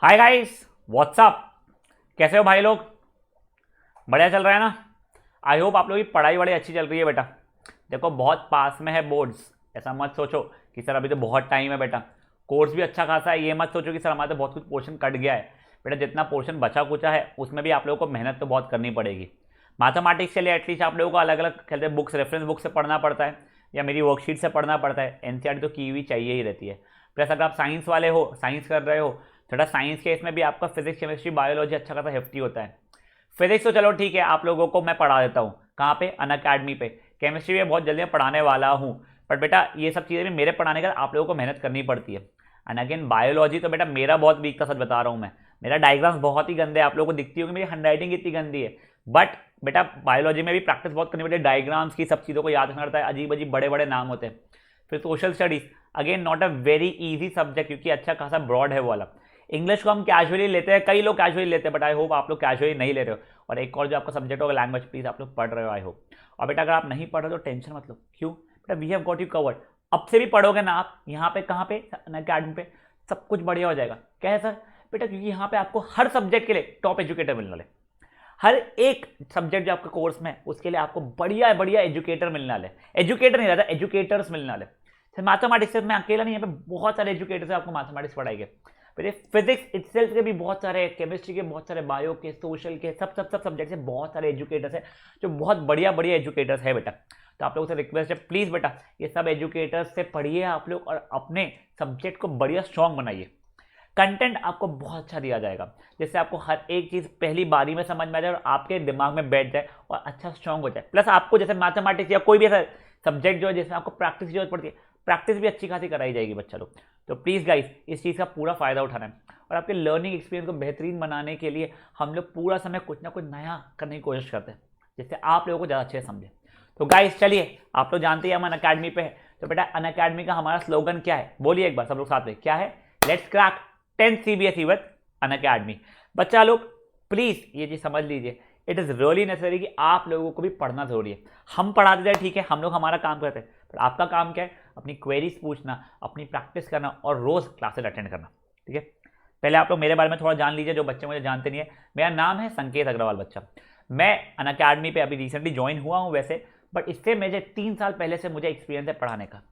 Hi guys, WhatsApp. कैसे हो भाई लोग? बढ़िया चल रहा है ना? आई होप आप लोगों की पढ़ाई बड़ी अच्छी चल रही है बेटा। देखो, बहुत पास में है बोर्ड्स। ऐसा मत सोचो कि सर अभी तो बहुत टाइम है बेटा। कोर्स भी अच्छा खासा है, ये मत सोचो कि सर हमारा तो बहुत कुछ पोर्शन कट गया है। बेटा जितना पोर्शन बचा कुचा है उसमें भी आप लोगों को मेहनत तो बहुत करनी पड़ेगी। मैथमेटिक्स के लिए एटलीस्ट आप लोगों को अलग अलग कहते हैं बुक्स, रेफरेंस बुक से पढ़ना पड़ता है या मेरी वर्कशीट से पढ़ना पड़ता है। एनसीईआरटी तो की हुई चाहिए ही रहती है। प्लस अगर आप साइंस वाले हो, साइंस कर रहे हो, थोड़ा साइंस के इसमें भी आपका फिजिक्स, केमिस्ट्री, बायोलॉजी अच्छा खासा हेफ्टी होता है। फिजिक्स तो चलो ठीक है, आप लोगों को मैं पढ़ा देता हूँ। कहाँ पे? अनअकैडमी पे। केमिस्ट्री भी बहुत जल्दी मैं पढ़ाने वाला हूँ। बट बेटा ये सब चीज़ें भी मेरे पढ़ाने के बाद आप लोगों को मेहनत करनी पड़ती है। एंड अगेन बायोलॉजी तो बेटा मेरा बहुत वीक था, सच बता रहा हूँ मैं। मेरा डायग्राम्स बहुत ही गंदे, आप लोगों को दिखती होगी मेरी हैंडराइटिंग इतनी गंदी है। बट बेटा बायोलॉजी में भी प्रैक्टिस बहुत करनी पड़ती है, डायग्राम्स की, सब चीज़ों को याद रखना पड़ता है, अजीब अजीब बड़े बड़े नाम होते हैं। फिर social studies, again not a very easy subject क्योंकि अच्छा खासा ब्रॉड है वो वाला। इंग्लिश को हम कैजुअली लेते हैं, कई लोग कैजुअली लेते हैं, बट आई होप आप लोग कैजुअली नहीं ले रहे हो। और एक और जो आपका सब्जेक्ट होगा लैंग्वेज, प्लीज आप लोग पढ़ रहे हो आई होप। और बेटा अगर आप नहीं पढ़ रहे हो तो टेंशन मत लो। क्यों? बेटा we have got you covered. अब से भी पढ़ोगे ना आप यहाँ पे, कहाँ पे? अकेडमी पे। सब कुछ बढ़िया हो जाएगा। क्या है सर? बेटा क्योंकि यहाँ पे आपको हर सब्जेक्ट के लिए टॉप एजुकेटर मिलने वाले। हर एक सब्जेक्ट जो आपका कोर्स में है उसके लिए आपको बढ़िया बढ़िया एजुकेटर मिलने वाले। एजुकेटर नहीं रहता, एजुकेटर्स मिलने वाले। मैथमेटिक्स से मैं अकेला नहीं, यहाँ पे बहुत सारे एजुकेटर्स आपको मैथमेटिक्स पढ़ाएंगे। फिर फिजिक्स इटसेल्फ के भी बहुत सारे, केमिस्ट्री के बहुत सारे, बायो के, सोशल के, सब सब सब सब्जेक्ट से बहुत सारे एजुकेटर्स हैं जो बहुत बढ़िया बढ़िया एजुकेटर्स है बेटा। तो आप लोगों से रिक्वेस्ट है, प्लीज़ बेटा ये सब एजुकेटर्स से पढ़िए आप लोग और अपने सब्जेक्ट को बढ़िया स्ट्रॉन्ग बनाइए। कंटेंट आपको बहुत अच्छा दिया जाएगा जिससे आपको हर एक चीज़ पहली बारी में समझ में आ जाए और आपके दिमाग में बैठ जाए और अच्छा स्ट्रॉन्ग हो जाए। प्लस आपको जैसे मैथमेटिक्स या कोई भी ऐसा सब्जेक्ट जो है जिसमें आपको प्रैक्टिस की जरूरत पड़ती है, प्रैक्टिस भी अच्छी खासी कराई जाएगी बच्चा लोग। तो प्लीज़ गाइस इस चीज़ का पूरा फ़ायदा उठाना है। और आपके लर्निंग एक्सपीरियंस को बेहतरीन बनाने के लिए हम लोग पूरा समय कुछ ना कुछ नया करने की कोशिश करते हैं जिससे आप लोगों को ज़्यादा अच्छे से समझे। तो गाइस चलिए, आप लोग जानते हैं हम अनअकैडमी पे है। तो बेटा अनअकैडमी का हमारा स्लोगन क्या है? बोलिए एक बार सब लोग साथ में, क्या है? Let's crack 10th CBSE with Unacademy. बच्चा लोग प्लीज ये चीज समझ लीजिए, इट इज रियली नेसेसरी कि आप लोगों को भी पढ़ना जरूरी है। हम पढ़ा देते हैं ठीक है, हम लोग हमारा काम करते हैं, पर आपका काम क्या है? अपनी क्वेरीज पूछना, अपनी प्रैक्टिस करना और रोज क्लासेस अटेंड करना। ठीक है, पहले आप लोग मेरे बारे में थोड़ा जान लीजिए जो बच्चे मुझे जानते नहीं है। मेरा नाम है संकेत अग्रवाल बच्चा। मैं अनअकैडमी पे अभी रिसेंटली ज्वाइन हुआ हूँ वैसे, बट इससे मुझे 3 साल पहले से मुझे एक्सपीरियंस है पढ़ाने का।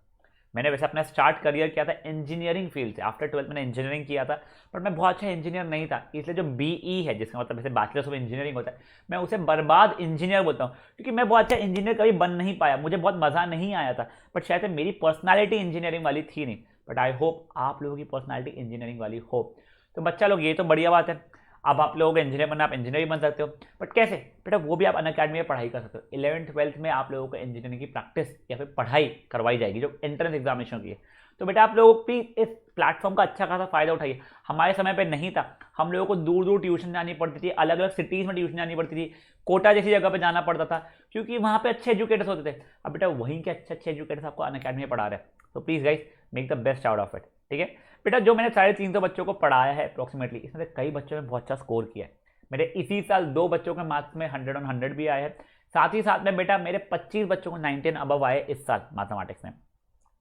मैंने वैसे अपना स्टार्ट करियर किया था इंजीनियरिंग फील्ड से, आफ्टर 12th मैंने इंजीनियरिंग किया था। पर मैं बहुत अच्छा इंजीनियर नहीं था, इसलिए जो BE है जिसका मतलब वैसे बैचलर्स ऑफ इंजीनियरिंग होता है, मैं उसे बर्बाद इंजीनियर बोलता हूँ क्योंकि मैं बहुत अच्छा इंजीनियर कभी बन नहीं पाया, मुझे बहुत मज़ा नहीं आया था। बट शायद मेरी पर्सनैलिटी इंजीनियरिंग वाली थी नहीं। बट आई होप आप लोगों की पर्सनैलिटी इंजीनियरिंग वाली हो। तो बच्चा लोग ये तो बढ़िया बात है। अब आप लोगों को इंजीनियर बनना, आप इंजीनियर बन सकते हो। बट कैसे? बेटा वो भी आप अनअकैडमी में पढ़ाई कर सकते हो। 11th 12th में आप लोगों को इंजीनियरिंग की प्रैक्टिस या फिर पढ़ाई करवाई जाएगी जो एंट्रेंस एग्जामिनेशन की है। तो बेटा आप लोग भी इस प्लेटफॉर्म का अच्छा खासा फायदा उठाइए। हमारे समय पे नहीं था, हम लोगों को दूर दूर ट्यूशन जानी पड़ती थी, अलग अलग सिटीज़ में ट्यूशन जानी पड़ती थी, कोटा जैसी जगह पे जाना पड़ता था क्योंकि वहाँ पे अच्छे एजुकेटर्स होते थे। अब बेटा वहीं के अच्छे अच्छे एजुकेटर्स आपको अनअकैडमी में पढ़ा रहे हैं। तो please guys make the best out of it. ठीक है बेटा, जो मैंने 350 बच्चों को पढ़ाया है अप्रोक्सीमेटली, इसमें से कई बच्चों ने बहुत अच्छा स्कोर किया है। मेरे इसी साल 2 बच्चों के मार्क्स में 100 on 100 भी आए हैं। साथ ही साथ में बेटा मेरे 25 बच्चों को 90 अबव आए इस साल मैथमेटिक्स में।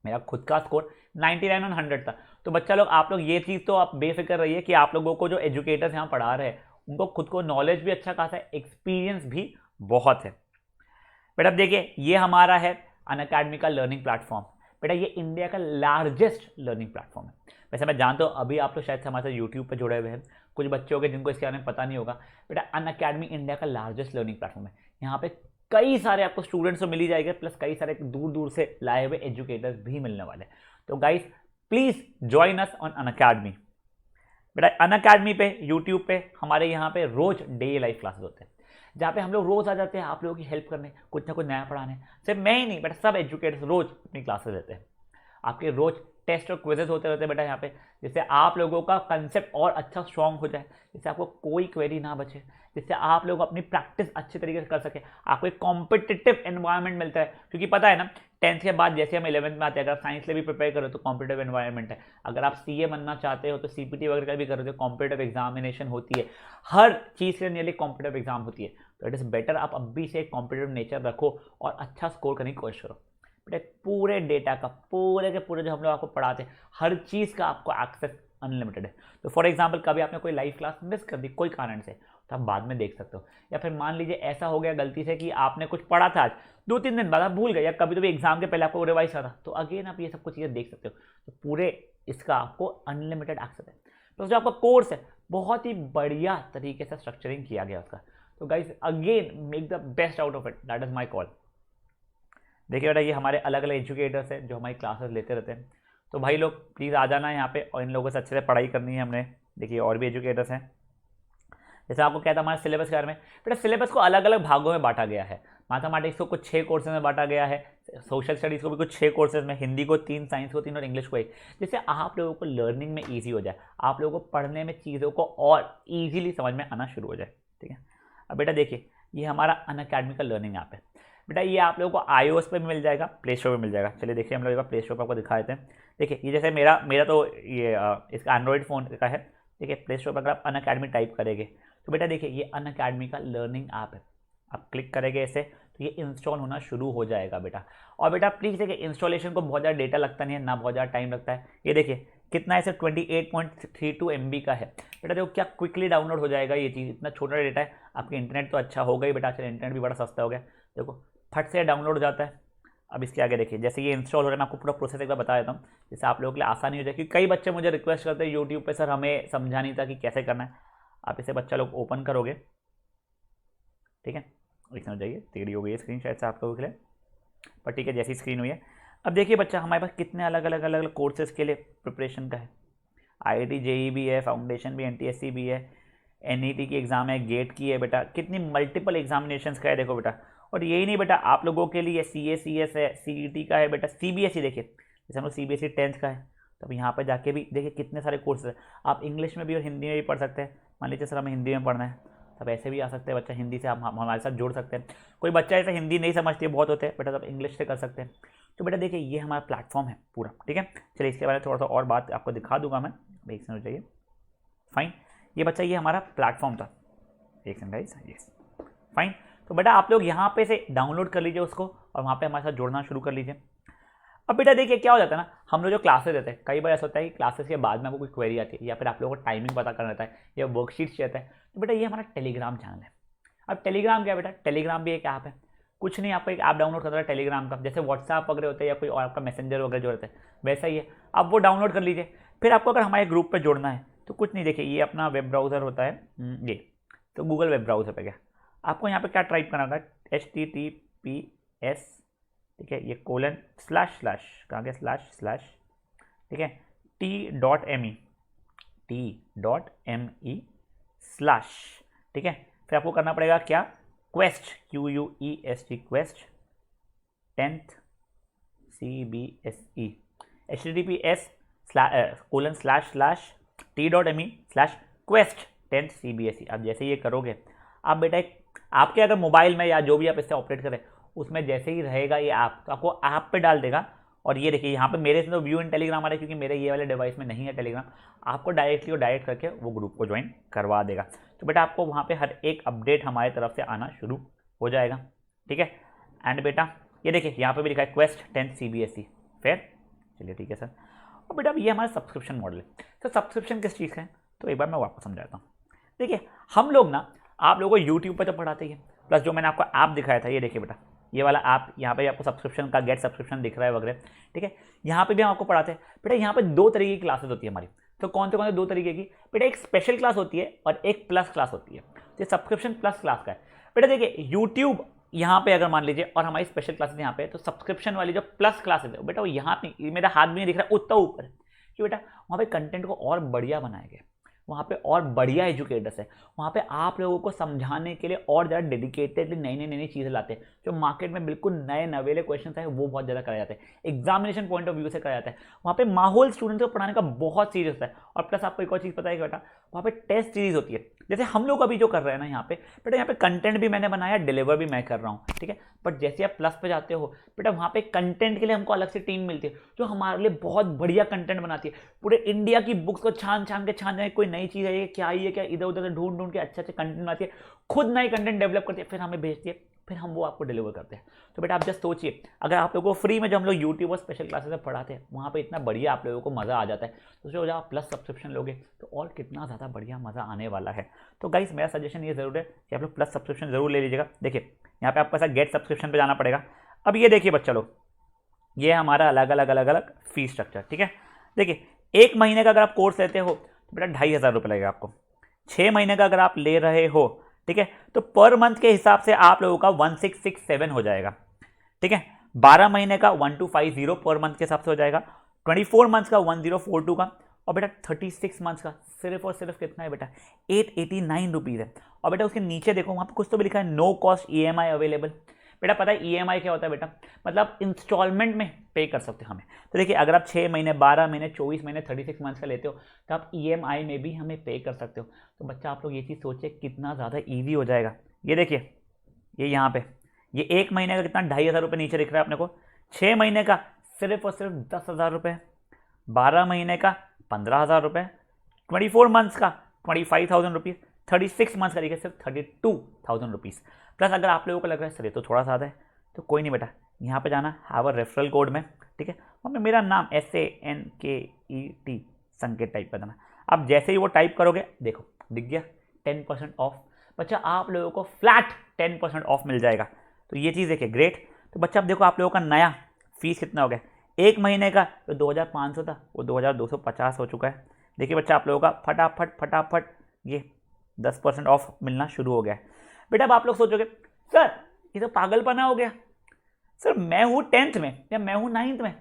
मेरा खुद का स्कोर 99 on 100 था। तो बच्चा लोग आप लोग ये चीज़ तो आप बेफिक्र रहिए कि आप लोगों को जो एजुकेटर्स यहाँ पढ़ा रहे हैं उनको खुद को नॉलेज भी अच्छा खासा है, एक्सपीरियंस भी बहुत है। बेटा अब देखिए ये हमारा है अनअकैडमी का लर्निंग प्लेटफॉर्म। बेटा ये इंडिया का लार्जेस्ट लर्निंग प्लेटफॉर्म है। वैसे मैं जानता हूँ अभी आप लोग शायद से हमारे साथ यूट्यूब पर जुड़े हुए हैं, कुछ बच्चे होंगे जिनको इसके बारे में पता नहीं होगा। बेटा अनअकैडमी इंडिया का लार्जेस्ट लर्निंग प्लेटफॉर्म है। यहाँ पे कई सारे आपको स्टूडेंट्स तो मिल ही जाएंगे, प्लस कई सारे दूर दूर से लाए हुए एजुकेटर्स भी मिलने वाले। तो guys please join us on Unacademy. बेटा अनअकैडमी पे यूट्यूब पे हमारे यहाँ पे रोज डे लाइफ क्लासेस होते हैं जहाँ पे हम लोग रोज आ जाते हैं आप लोगों की हेल्प करने, कुछ ना कुछ नया पढ़ाने। सिर्फ मैं ही नहीं बेटा, सब एजुकेटर्स रोज अपनी क्लासेस देते हैं। आपके रोज टेस्ट और क्विजेज होते रहते हैं बेटा यहाँ पे, जिससे आप लोगों का कंसेप्ट और अच्छा स्ट्रॉन्ग हो जाए, जिससे आपको कोई क्वेरी ना बचे, जिससे आप लोग अपनी प्रैक्टिस अच्छे तरीके से कर सके, आपको एक कॉम्पिटिटिव एनवायरनमेंट मिलता है। क्योंकि पता है ना 10th के बाद जैसे हम 11th में आते हैं, अगर आप साइंस के लिए भी प्रिपेयर करो तो कॉम्पिटिटिव एनवायरनमेंट है। अगर आप CA बनना चाहते हो तो CPT वगैरह का भी करो तो कॉम्पिटिटिव एग्जामिनेशन होती है। हर चीज़ के लिए कॉम्पिटिटिव एग्जाम होती है। तो इट इज़ बेटर आप अभी से कॉम्पिटिटिव नेचर रखो और अच्छा स्कोर करने की कोशिश करो। बेटा पूरे डेटा का, पूरे के पूरे जो हम लोग आपको पढ़ाते हैं हर चीज़ का आपको एक्सेस अनलिमिटेड है। तो फॉर एग्जाम्पल कभी आपने कोई लाइव क्लास मिस कर दी कोई कारण से, तो आप बाद में देख सकते हो। या फिर मान लीजिए ऐसा हो गया गलती से कि आपने कुछ पढ़ा था आज, 2-3 दिन बाद आप भूल गए, या कभी तो भी एग्जाम के पहले आपको रिवाइज करा, तो अगेन आप ये सब कुछ चीज़ें देख सकते हो। तो पूरे इसका आपको अनलिमिटेड एक्सेस है। तो जो आपका कोर्स है बहुत ही बढ़िया तरीके से स्ट्रक्चरिंग किया गया उसका। तो guys again make the best out of it, that is my call. देखिए बेटा ये हमारे अलग अलग एजुकेटर्स हैं जो हमारी क्लासेस लेते रहते हैं। तो भाई लोग प्लीज़ आ जाना यहाँ पे, और इन लोगों से अच्छे से पढ़ाई करनी है हमने। देखिए और भी एजुकेटर्स हैं, जैसे आपको कहता हमारे सिलेबस के बारे में, बेटा सिलेबस को अलग अलग भागों में बांटा गया है। मैथमेटिक्स को कुछ 6 कोर्सेज में बांटा गया है, सोशल स्टडीज़ को भी कुछ 6 कोर्सेज में, हिंदी को 3, साइंस को 3 और इंग्लिश को 1, जिससे आप लोगों को लर्निंग में ईजी हो जाए, आप लोगों को पढ़ने में चीज़ों को और ईजिली समझ में आना शुरू हो जाए। ठीक है, अब बेटा देखिए ये हमारा अनअकैडमी का लर्निंग ऐप है। बेटा ये आप लोगों को iOS पे भी मिल जाएगा, प्ले स्टोर पे मिल जाएगा। चलिए देखिए हम लोग एक बार प्ले स्टोर पर आपको दिखा देते हैं। देखिए ये जैसे मेरा तो ये इसका एंड्रॉइड फ़ोन का है। देखिए प्ले स्टोर पर अगर आप अनअकैडमी टाइप करेंगे तो बेटा देखिए ये अनअकैडमी का लर्निंग ऐप है। आप क्लिक करेंगे इसे तो ये इंस्टॉल होना शुरू हो जाएगा बेटा। और बेटा प्लीज़ देखिए इंस्टॉलेशन को बहुत ज़्यादा डेटा लगता नहीं है, ना बहुत ज़्यादा टाइम लगता है। ये देखिए कितना है, सिर्फ 28.32 MB का है बेटा। देखो क्या क्विकली डाउनलोड हो जाएगा ये चीज़, इतना छोटा डेटा है। आपके इंटरनेट तो अच्छा होगा ही बेटा, आजकल इंटरनेट भी बड़ा सस्ता हो गया। देखो फट से डाउनलोड हो जाता है। अब इसके आगे देखिए जैसे ये इंस्टॉल हो रहा है, मैं आपको पूरा प्रोसेस एक बार बता देता हूँ जिससे आप लोगों के लिए आसानी हो जाए। क्योंकि कई बच्चे मुझे रिक्वेस्ट करते हैं यूट्यूब पे, सर हमें समझा नहीं था कि कैसे करना है। आप इसे बच्चा लोग ओपन करोगे, ठीक है, इसमें हो जाइए, टेढ़ी हो गई है स्क्रीन शायद से आप लोगों के लिए, पर ठीक है जैसी स्क्रीन हुई है। अब देखिए बच्चा हमारे पास कितने अलग अलग कोर्सेज के लिए प्रिपरेशन का है। IIT JEE भी है, फाउंडेशन भी, NTSC भी है, NET की एग्ज़ाम है, गेट की है बेटा, कितनी मल्टीपल एग्जामिनेशंस का है देखो बेटा। और यही नहीं बेटा आप लोगों के लिए CA CS है, CET का है बेटा, CBSE देखिए जैसे हम लोग CBSE 10th का है, तो अब यहाँ पर जाके भी देखिए कितने सारे कोर्सेज हैं। आप इंग्लिश में भी और हिंदी में भी पढ़ सकते हैं। मान लीजिए सर हमें हिंदी में पढ़ना है, तब ऐसे भी आ सकते हैं बच्चा, हिंदी से हम हमारे साथ जुड़ सकते हैं। कोई बच्चा ऐसा हिंदी नहीं समझती है बहुत होते हैं बेटा, तब इंग्लिश से कर सकते हैं। तो बेटा देखिए ये हमारा प्लेटफॉर्म है पूरा, ठीक है। चलिए इसके बारे में थोड़ा सा और बात आपको दिखा दूंगा मैं, एक सेकंड हो जाइए। फाइन, ये बच्चा ये हमारा प्लेटफॉर्म था, एक सेकंड गाइस, यस फाइन। तो बेटा आप लोग यहाँ पे से डाउनलोड कर लीजिए उसको और वहाँ पे हमारे साथ जुड़ना शुरू कर लीजिए। अब बेटा देखिए क्या हो जाता है ना, हम लोग जो क्लासेस देते हैं, कई बार ऐसा होता है कि क्लासेस के बाद में आपको कोई क्वेरी आती है या फिर आप लोगों को टाइमिंग पता करना रहता है या वर्कशीट चाहिए है, तो बेटा ये हमारा टेलीग्राम चैनल है। अब टेलीग्राम क्या है बेटा, टेलीग्राम भी एक ऐप है। कुछ नहीं, आपको एक ऐप डाउनलोड करना है टेलीग्राम का, जैसे व्हाट्सएप वगैरह होता है या कोई और आपका मैसेंजर वगैरह जो रहता है वैसा ही है। आप वो डाउनलोड कर लीजिए। फिर आपको अगर हमारे ग्रुप पर जुड़ना है तो कुछ नहीं, देखिए ये अपना वेब ब्राउज़र होता है ये, तो गूगल वेब ब्राउज़र पे गया, आपको यहाँ पे क्या टाइप करना होगा, HTTPS, ठीक है, ये कोलन / कहाँ गया // ठीक है, t.me ठीक है। फिर आपको करना पड़ेगा क्या, quest QUEST quest 10th CBSE HTTPS :/t.me/quest 10th CBSE। अब जैसे ये करोगे आप बेटा, आपके अगर मोबाइल में या जो भी आप इससे ऑपरेट करें उसमें जैसे ही रहेगा ये ऐप, तो आपको ऐप पे डाल देगा। और ये देखिए यहाँ पे मेरे से तो व्यू इन टेलीग्राम आ रहा है क्योंकि मेरे ये वाले डिवाइस में नहीं है टेलीग्राम। आपको डायरेक्टली और डायरेक्ट करके वो ग्रुप को ज्वाइन करवा देगा। तो बेटा आपको वहाँ पे हर एक अपडेट हमारी तरफ से आना शुरू हो जाएगा, ठीक है। एंड बेटा ये देखिए यहाँ पे भी लिखा है क्वेस्ट 10th CBSE फिर, चलिए ठीक है सर। और बेटा ये हमारा सब्सक्रिप्शन मॉडल है। तो सब्सक्रिप्शन किस चीज़ का है, तो एक बार मैं आपको समझाता हूँ। देखिए हम लोग ना आप लोगों को यूट्यूब पर तो पढ़ाते ही है, प्लस जो मैंने आपको ऐप दिखाया था, ये देखिए बेटा ये वाला ऐप, यहाँ पे आपको सब्सक्रिप्शन का गेट सब्सक्रिप्शन दिख रहा है वगैरह, ठीक है। यहाँ पे भी हम आपको पढ़ाते हैं बेटा। यहाँ पे 2 तरीके की क्लासेस होती है हमारी। तो कौन से 2 तरीके की बेटा, एक स्पेशल क्लास होती है और एक प्लस क्लास होती है। तो सब्सक्रिप्शन प्लस क्लास का है बेटा। देखिए यूट्यूब यहाँ पे अगर मान लीजिए और हमारी स्पेशल क्लासेस यहाँ पे, तो सब्सक्रिप्शन वाली जो प्लस क्लासेस है बेटा वो यहाँ पे, मेरा हाथ भी नहीं दिख रहा उतना ऊपर है कि बेटा वहाँ पे कंटेंट को और बढ़िया बनाया गया, वहाँ पे और बढ़िया एजुकेटर्स है, वहाँ पे आप लोगों को समझाने के लिए और ज़्यादा डेडिकेटेडली नई चीज़ें लाते हैं। जो मार्केट में बिल्कुल नए नवेले क्वेश्चन है वो बहुत ज़्यादा कराए जाते हैं, एग्जामिनेशन पॉइंट ऑफ व्यू से कराया जाता है। वहाँ पे माहौल स्टूडेंट्स को पढ़ाने का बहुत सीरियस होता है। और प्लस आपको एक और चीज़ पता है कि बेटा वहाँ पे टेस्ट सीरीज होती है, जैसे हम लोग अभी जो कर रहे हैं ना यहाँ पे बेटा, यहाँ पे कंटेंट भी मैंने बनाया, डिलीवर भी मैं कर रहा हूँ, ठीक है। बट जैसे आप प्लस पे जाते हो बेटा, वहाँ पे कंटेंट के लिए हमको अलग से टीम मिलती है जो हमारे लिए बहुत बढ़िया कंटेंट बनाती है। पूरे इंडिया की बुक्स को छान के कोई नई चीज़ है क्या, ये क्या, इधर उधर से ढूंढ के अच्छे कंटेंट बनाती है, खुद नए कंटेंट डेवलप करती है, फिर हमें भेजती है, फिर हम वो आपको डिलीवर करते हैं। तो बेटा आप जस्ट सोचिए, अगर आप लोगों को फ्री में जो हम लोग यूट्यूब और स्पेशल क्लासेस में पढ़ाते हैं वहाँ पे इतना बढ़िया आप लोगों को मज़ा आ जाता है, तो जो आप प्लस सब्सक्रिप्शन लोगे तो और कितना ज़्यादा बढ़िया मज़ा आने वाला है। तो गाइस मेरा सजेशन ये ज़रूर है कि आप लोग प्लस सब्सक्रिप्शन जरूर ले लीजिएगा। देखिए यहाँ पे आपको ऐसा गेट सब्सक्रिप्शन पर जाना पड़ेगा। अब ये देखिए बच्चा लोग, ये हमारा अलग अलग फीस स्ट्रक्चर, ठीक है। देखिए 1 महीने का अगर आप कोर्स लेते हो तो बेटा 2,500 रुपये लगेगा आपको। 6 महीने का अगर आप ले रहे हो, ठीक है, तो पर मंथ के हिसाब से आप लोगों का 1667 हो जाएगा, ठीक है। 12 महीने का 1250 पर मंथ के हिसाब से हो जाएगा, 24 मंथ का 1042 का, और बेटा 36 मंथ का सिर्फ और सिर्फ कितना है बेटा, 889 रुपीज़ है। और बेटा उसके नीचे देखो वहाँ पे कुछ तो भी लिखा है, नो कॉस्ट EMI अवेलेबल। बेटा पता है EMI क्या होता है बेटा, मतलब इंस्टॉलमेंट में पे कर सकते हो हमें। तो देखिए अगर आप 6 महीने, 12 महीने, 24 महीने, 36 मंथ का लेते हो तो आप EMI में भी हमें पे कर सकते हो। तो बच्चा आप लोग ये चीज़ सोचिए कितना ज़्यादा ईजी हो जाएगा। ये देखिए ये यहाँ पे ये 1 महीने का कितना 2,500 रुपये नीचे दिख रहा है अपने को, 6 महीने का सिर्फ और सिर्फ 10,000 रुपये, 12 महीने का 15,000 रुपये, 24 मंथ्स का 25,000 रुपीज़, 36 मंथ्स का देखिए सिर्फ 32,000 रुपीज़। प्लस अगर आप लोगों को लग रहा है सर ये तो थोड़ा ज़्यादा है, तो कोई नहीं बेटा, यहाँ पे जाना हैव अ रेफरल कोड में, ठीक है, और मैं मेरा नाम SANKET संकेत टाइप कर देना। अब जैसे ही वो टाइप करोगे देखो दिख गया 10% ऑफ। बच्चा आप लोगों को फ्लैट 10% ऑफ मिल जाएगा। तो ये चीज़ देखिए ग्रेट। तो बच्चा अब देखो आप लोगों का नया फीस कितना हो गया, 1 महीने का जो 2,500 था वो 2,250 हो चुका है। देखिए बच्चा आप लोगों का फटाफट फटाफट ये 10% ऑफ मिलना शुरू हो गया है। बेटा अब आप लोग सोचोगे सर ये तो पागलपना हो गया, सर मैं हूँ 10th में या मैं हूँ 9th में,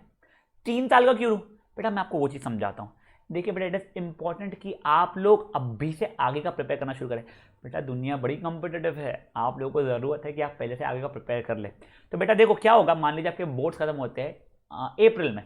3 साल का क्यों हूँ। बेटा मैं आपको वो चीज़ समझाता हूँ। देखिए बेटा इट इज़ इंपॉर्टेंट कि आप लोग अभी से आगे का प्रिपेयर करना शुरू करें। बेटा दुनिया बड़ी कॉम्पिटिटिव है, आप लोगों को ज़रूरत है कि आप पहले से आगे का प्रिपेयर कर ले। तो बेटा देखो क्या होगा, मान लीजिए आपके बोर्ड्स खत्म होते हैं अप्रैल में,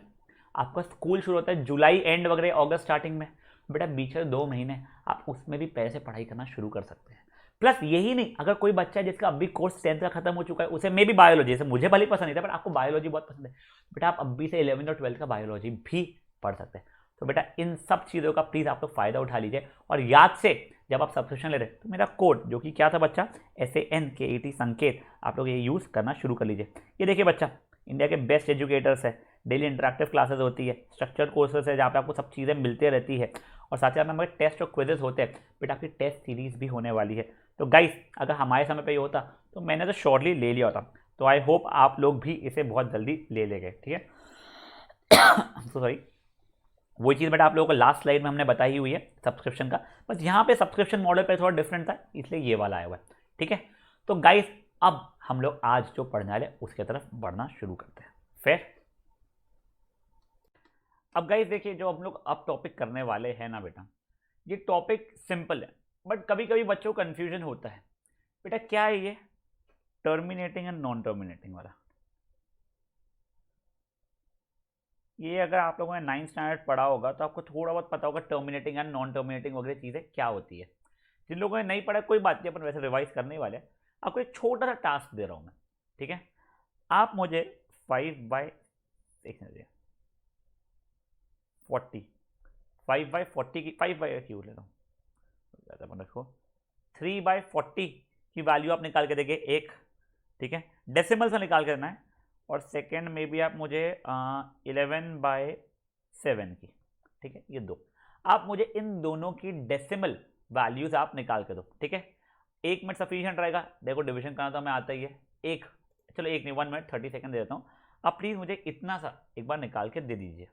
आपका स्कूल शुरू होता है जुलाई एंड वगैरह अगस्त स्टार्टिंग में। बेटा बीच में 2 महीने आप उसमें भी पैसे पढ़ाई करना शुरू कर सकते हैं। प्लस यही नहीं, अगर कोई बच्चा है जिसका अभी कोर्स 10th का खत्म हो चुका है, उसे मे भी बायोलॉजी, जैसे मुझे भले पसंद नहीं था बट आपको बायोलॉजी बहुत पसंद है, बेटा आप अभी से 11th और 12th का बायोलॉजी भी पढ़ सकते हैं। तो बेटा इन सब चीज़ों का प्लीज़ आप लोग फायदा उठा लीजिए। और याद से जब आप सब्सक्रिप्शन ले रहे हैं तो मेरा कोड जो कि क्या था बच्चा, SANKET संकेत, आप लोग ये यूज़ करना शुरू कर लीजिए। ये देखिए बच्चा इंडिया के बेस्ट एजुकेटर्स है, डेली इंटरेक्टिव क्लासेस होती है, स्ट्रक्चर्ड कोर्सेज है जहाँ पे आपको सब चीज़ें मिलते रहती है, और साथ ही साथ हमारे टेस्ट और क्विजेस होते हैं। बेटा आपकी टेस्ट सीरीज भी होने वाली है। तो गाइस अगर हमारे समय पे ये होता तो मैंने तो शॉर्टली ले लिया होता। तो आई होप आप लोग भी इसे बहुत जल्दी ले लेंगे, ठीक है। तो सॉरी, वही चीज़ बेटा आप लोगों को लास्ट स्लाइड में हमने बताई हुई है सब्सक्रिप्शन का, बस यहाँ पे सब्सक्रिप्शन मॉडल पे थोड़ा डिफरेंट था इसलिए ये वाला आया हुआ है, ठीक है। तो गाइस अब हम लोग आज जो पढ़ने वाले उसके तरफ बढ़ना शुरू करते हैं फिर। अब गाइस देखिए जो हम लोग अब टॉपिक करने वाले हैं ना बेटा, ये टॉपिक सिंपल है बट कभी कभी बच्चों को कन्फ्यूजन होता है। बेटा क्या है ये टर्मिनेटिंग एंड नॉन टर्मिनेटिंग वाला, ये अगर आप लोगों ने 9th स्टैंडर्ड पढ़ा होगा तो आपको थोड़ा बहुत पता होगा टर्मिनेटिंग एंड नॉन टर्मिनेटिंग वगैरह चीज़ें क्या होती है। जिन लोगों ने नहीं पढ़ा कोई बात नहीं, अपन वैसे रिवाइज करने वाले हैं। आपको एक छोटा सा टास्क दे रहा हूँ मैं, ठीक है। आप मुझे 5/40 5/40 की 5 क्यों ले रहा हूँ, रखो 3/40 की वैल्यू आप निकाल के देखिए एक, ठीक है, डेसिमल से निकाल के देना है। और सेकेंड में भी आप मुझे 11/7 की, ठीक है, ये दो आप मुझे इन दोनों की डेसिमल वैल्यूज आप निकाल के दो, ठीक है। 1 मिनट सफिशियंट रहेगा, देखो डिवीजन करना तो हमें आता ही है। एक, चलो एक नहीं 1 मिनट 30 सेकेंड दे देता हूँ। आप प्लीज़ मुझे इतना सा एक बार निकाल के दे दीजिए।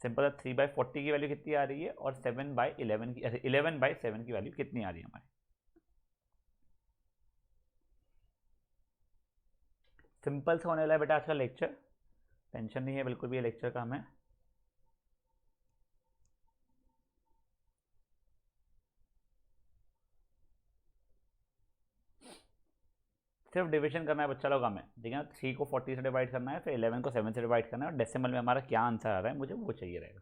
सिंपल 3/40 की वैल्यू कितनी आ रही है और 7/11 की 11/7 की वैल्यू कितनी आ रही है हमारी। सिंपल से होने वाला है बेटा आज का लेक्चर, टेंशन नहीं है बिल्कुल भी ये लेक्चर का हमें। सिर्फ डिवीजन करना है बच्चा लोग हमें, ठीक है ना। 3 को 40 से डिवाइड करना है, फिर 11 को 7 से डिवाइड करना है, और डेसिमल में हमारा क्या आंसर आ रहा है मुझे वो चाहिए रहेगा।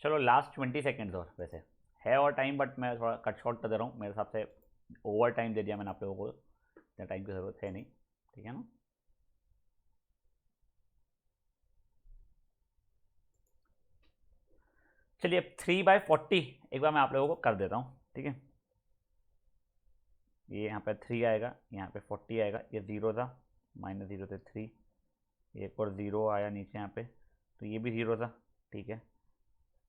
चलो लास्ट 20 सेकेंड्स और वैसे है और टाइम, बट मैं थोड़ा कट शॉर्ट कर दे रहा हूँ मेरे हिसाब से। ओवर टाइम दे दिया मैंने आप लोगों को, इतना टाइम की ज़रूरत है नहीं, ठीक है ना। चलिए अब 3/40 एक बार मैं आप लोगों को कर देता हूँ, ठीक है। ये यहाँ पे 3 आएगा, यहाँ पे 40 आएगा, ये 0 था, -0 से 3, एक और 0 आया नीचे यहाँ पे, तो ये भी 0 था, ठीक है।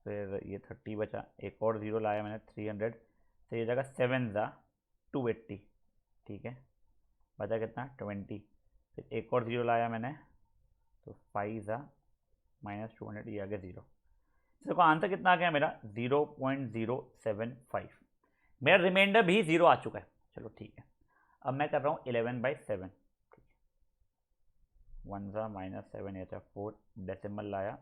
फिर ये 30 बचा, एक और 0 लाया मैंने 300, तो ये जगह 7 ज़ा 280, ठीक है। बचा कितना 20, फिर एक और 0 लाया मैंने, तो 5 ज़ा -200, ये आ गया 0। देखो आंसर कितना आ गया मेरा 0.075। मेरा रिमाइंडर भी 0 आ चुका है। चलो ठीक है, अब मैं कर रहा हूँ 11/7, 1 ज़ा -7, ये था 4, डेसिमल लाया,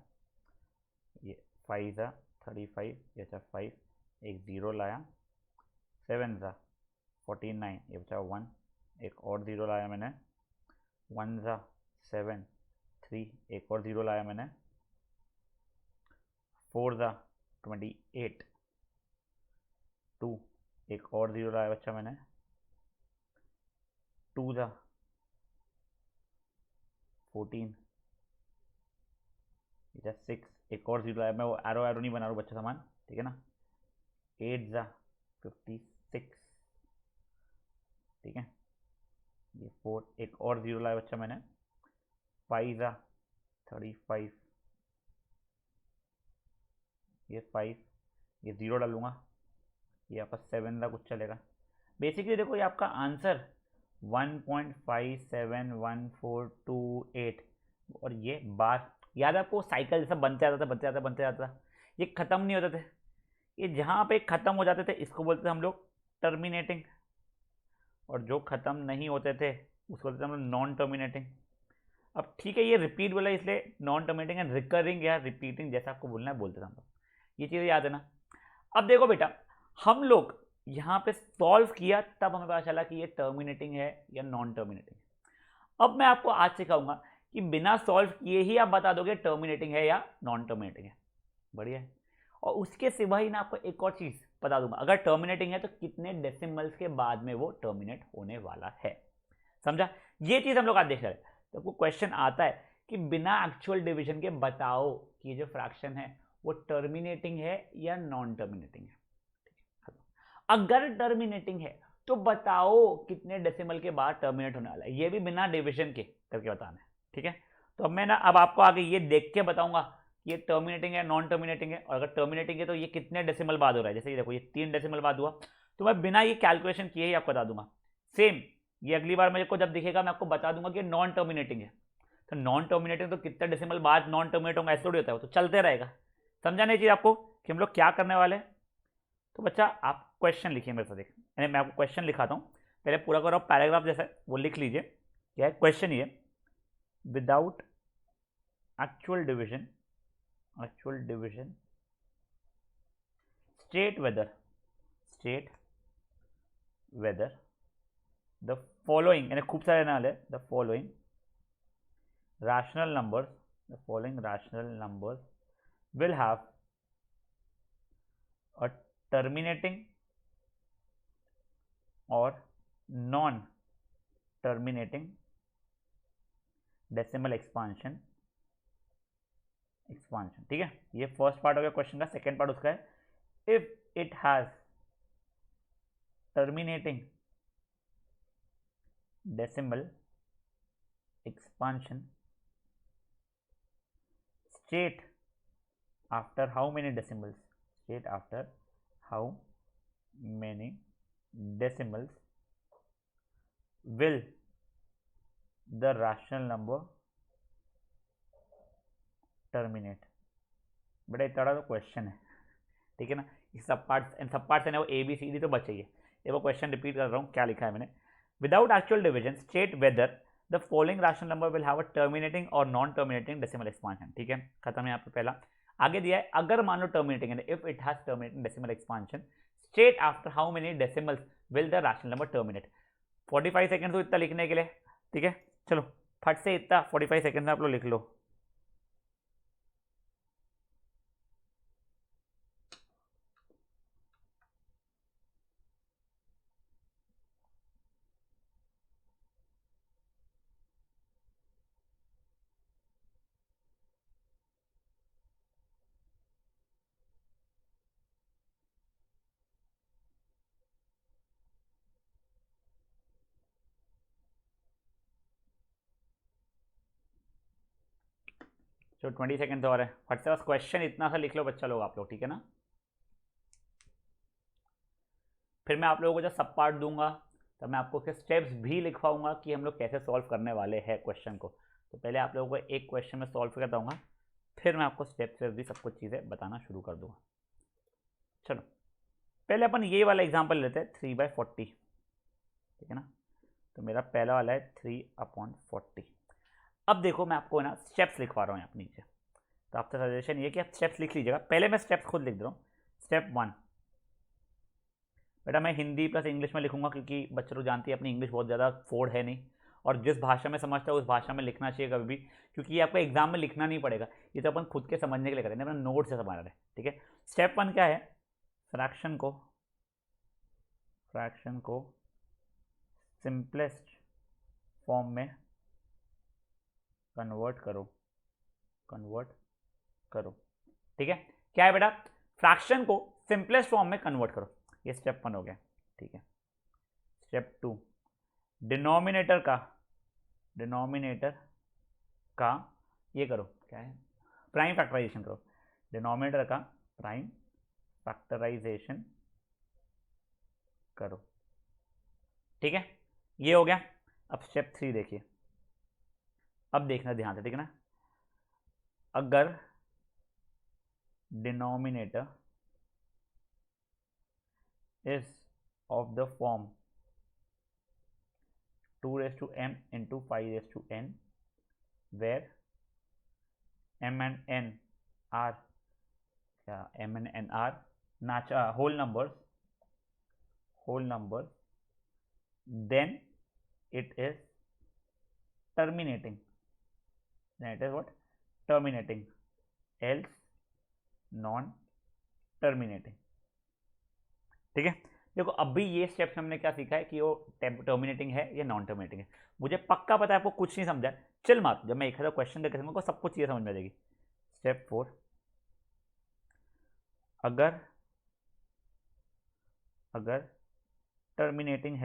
ये 5 ज़ा 35, ये था 5, एक 0 लाया, 7 ज़ा 49, ये बचा 1, एक और 0 लाया मैंने, 1 ज़ा 7 3, एक और 0 लाया मैंने, 4 ज़ा 28, 2, एक और 0 लाया बच्चा मैंने, 2 ज़ा 14, इधर 6, एक और 0 लाया, मैं वो एरो एरो नहीं बना रहा हूँ बच्चा सामान, ठीक है ना। 8 ज़ा 56, ठीक है। ये 4, एक और 0 लाया बच्चा मैंने, 5 ज़ा 35, ये 5, ये 0 डालूंगा, ये आपका 7 ज़ा कुछ चलेगा। बेसिकली देखो ये आपका आंसर 1.571428, और ये बार याद है आपको, साइकिल जैसा बनते आता था, बनते जाता बनते जाता था, ये ख़त्म नहीं होते थे, ये जहाँ पे ख़त्म हो जाते थे इसको बोलते थे हम लोग टर्मिनेटिंग, और जो ख़त्म नहीं होते थे उसको बोलते थे हम लोग नॉन टर्मिनेटिंग। अब ठीक है, ये रिपीट बोला इसलिए नॉन टर्मिनेटिंग एंड रिकरिंग या रिपीटिंग जैसा आपको बोलना है बोलते थे हम लोग, ये चीज़ याद है ना। अब देखो बेटा, हम लोग यहाँ पे सॉल्व किया तब हमें पता चला कि ये टर्मिनेटिंग है या नॉन टर्मिनेटिंग। अब मैं आपको आज सिखाऊंगा कि बिना सॉल्व किए ही आप बता दोगे टर्मिनेटिंग है या नॉन टर्मिनेटिंग है। बढ़िया है। और उसके सिवा ही ना आपको एक और चीज बता दूंगा, अगर टर्मिनेटिंग है तो कितने डेसिमल्स के बाद में वो टर्मिनेट होने वाला है। समझा? ये चीज हम लोग आज देख रहे हैं। तो आपको क्वेश्चन आता है कि बिना एक्चुअल डिवीजन के बताओ कि जो फ्रैक्शन है वो टर्मिनेटिंग है या नॉन टर्मिनेटिंग है। अगर टर्मिनेटिंग है तो बताओ कितने डेसिमल के बाद टर्मिनेट होने वाला है, ये भी बिना डिवीजन के करके बताना है, ठीक है। तो अब मैं ना अब आपको आगे ये देख के बताऊंगा ये टर्मिनेटिंग है नॉन टर्मिनेटिंग है, और अगर टर्मिनेटिंग है तो ये कितने डेसिमल बाद हो रहा है। जैसे ये देखो, ये 3 डेसिमल बाद हुआ, तो मैं बिना ये कैलकुलेशन किए ही आपको बता दूंगा। सेम ये अगली बार मेरे को जब दिखेगा मैं आपको बता दूंगा कि नॉन टर्मिनेटिंग है, तो नॉन टर्मिनेटिंग तो कितने डेसिमल बाद नॉन टर्मिनेट होगा, ऐसे थोड़ी होता है, तो चलते रहेगा। समझा नहीं चाहिए आपको कि हम लोग क्या करने वाले हैं। तो बच्चा आप क्वेश्चन लिखिए मेरे साथ, यानी मैं आपको क्वेश्चन लिखाता हूँ, पहले पूरा करो पैराग्राफ जैसा है वो लिख लीजिए। क्या है क्वेश्चन? ये without actual division state whether the following, यानी खूब सारे नाल है, the following rational numbers will have a terminating or non terminating decimal expansion, ठीक है। ये फर्स्ट पार्ट हो गया क्वेश्चन का। सेकेंड पार्ट उसका है, if it has terminating decimal expansion state after how many decimals, will the rational number terminate। बेटा इतना तो क्वेश्चन है, ठीक है ना। सब पार्ट्स है ना वो ए बी सी डी तो बचे ही है। ये वो क्वेश्चन रिपीट कर रहा हूँ, क्या लिखा है मैंने। Without actual division state whether the following rational number will have a terminating और नॉन टर्मिनेटिंग डेसिमल एक्सपांशन, ठीक है। खत्म है यहाँ पे पहला। आगे दिया है अगर मान लो टर्मिनेटिंग है, if it has terminating decimal expansion state after how many decimals will the rational number terminate. 45 second तो इतना लिखने के लिए, ठीक है। चलो फट से इतना 45 सेकंड में आप लोग लिख लो। जो 20 सेकेंड और है, फट से बस क्वेश्चन इतना सा लिख लो बच्चा लोग, आप लोग, ठीक है ना। फिर मैं आप लोगों को जब सब पार्ट दूंगा तब मैं आपको स्टेप्स भी लिखवाऊंगा कि हम लोग कैसे सॉल्व करने वाले हैं क्वेश्चन को। तो पहले आप लोगों को एक क्वेश्चन में सॉल्व करके बताऊंगा, फिर मैं आपको स्टेप से भी सब कुछ चीज़ें बताना शुरू कर दूंगा। चलो पहले अपन ये वाला एग्जाम्पल लेते हैं 3/40, ठीक है ना। तो मेरा पहला वाला है 3/40। अब देखो मैं आपको ना स्टेप्स लिखवा रहा हूँ यहाँ नीचे, तो आपका सजेशन ये कि आप स्टेप्स लिख लीजिएगा। पहले मैं स्टेप्स खुद लिख दे रहा हूँ। स्टेप 1, बेटा मैं हिंदी प्लस इंग्लिश में लिखूंगा क्योंकि बच्चे लोग जानती है अपनी इंग्लिश बहुत ज़्यादा फोड़ है नहीं, और जिस भाषा में समझता है उस भाषा में लिखना चाहिए कभी भी, क्योंकि ये आपको एग्जाम में लिखना नहीं पड़ेगा, ये तो अपन खुद के समझने के लिए करेंगे, अपना नोट से समझ रहे हैं, ठीक है। स्टेप 1 क्या है, फ्रैक्शन को सिंपलेस्ट फॉर्म में कन्वर्ट करो, ठीक है। क्या है बेटा, फ्रैक्शन को सिंपलेस्ट फॉर्म में कन्वर्ट करो, ये स्टेप 1 हो गया, ठीक है। स्टेप 2, डिनोमिनेटर का ये करो, क्या है, प्राइम फैक्टराइजेशन करो, डिनोमिनेटर का प्राइम फैक्टराइजेशन करो, ठीक है। ये हो गया। अब स्टेप 3 देखिए, अब देखना ध्यान से, ठीक है ना। अगर denominator is of the form 2m into 5n, where m and n are whole numbers, then it is terminating, else non terminating, ठीक है। देखो अभी ये स्टेप्स हमने क्या सीखा है कि वो टर्मिनेटिंग है या नॉन टर्मिनेटिंग है, मुझे पक्का पता है आपको कुछ नहीं समझा, चिल मार, जब मैं एक हजार क्वेश्चन करके समझ सब कुछ ये समझ में आ जाएगी। स्टेप 4, अगर टर्मिनेटिंग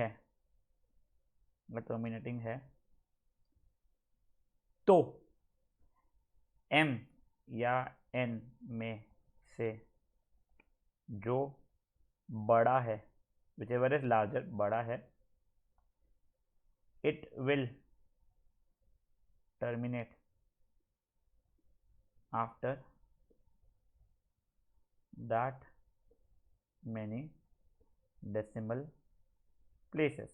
है तो m या n में से जो बड़ा है, whichever is larger, बड़ा है, it will terminate after that many decimal places।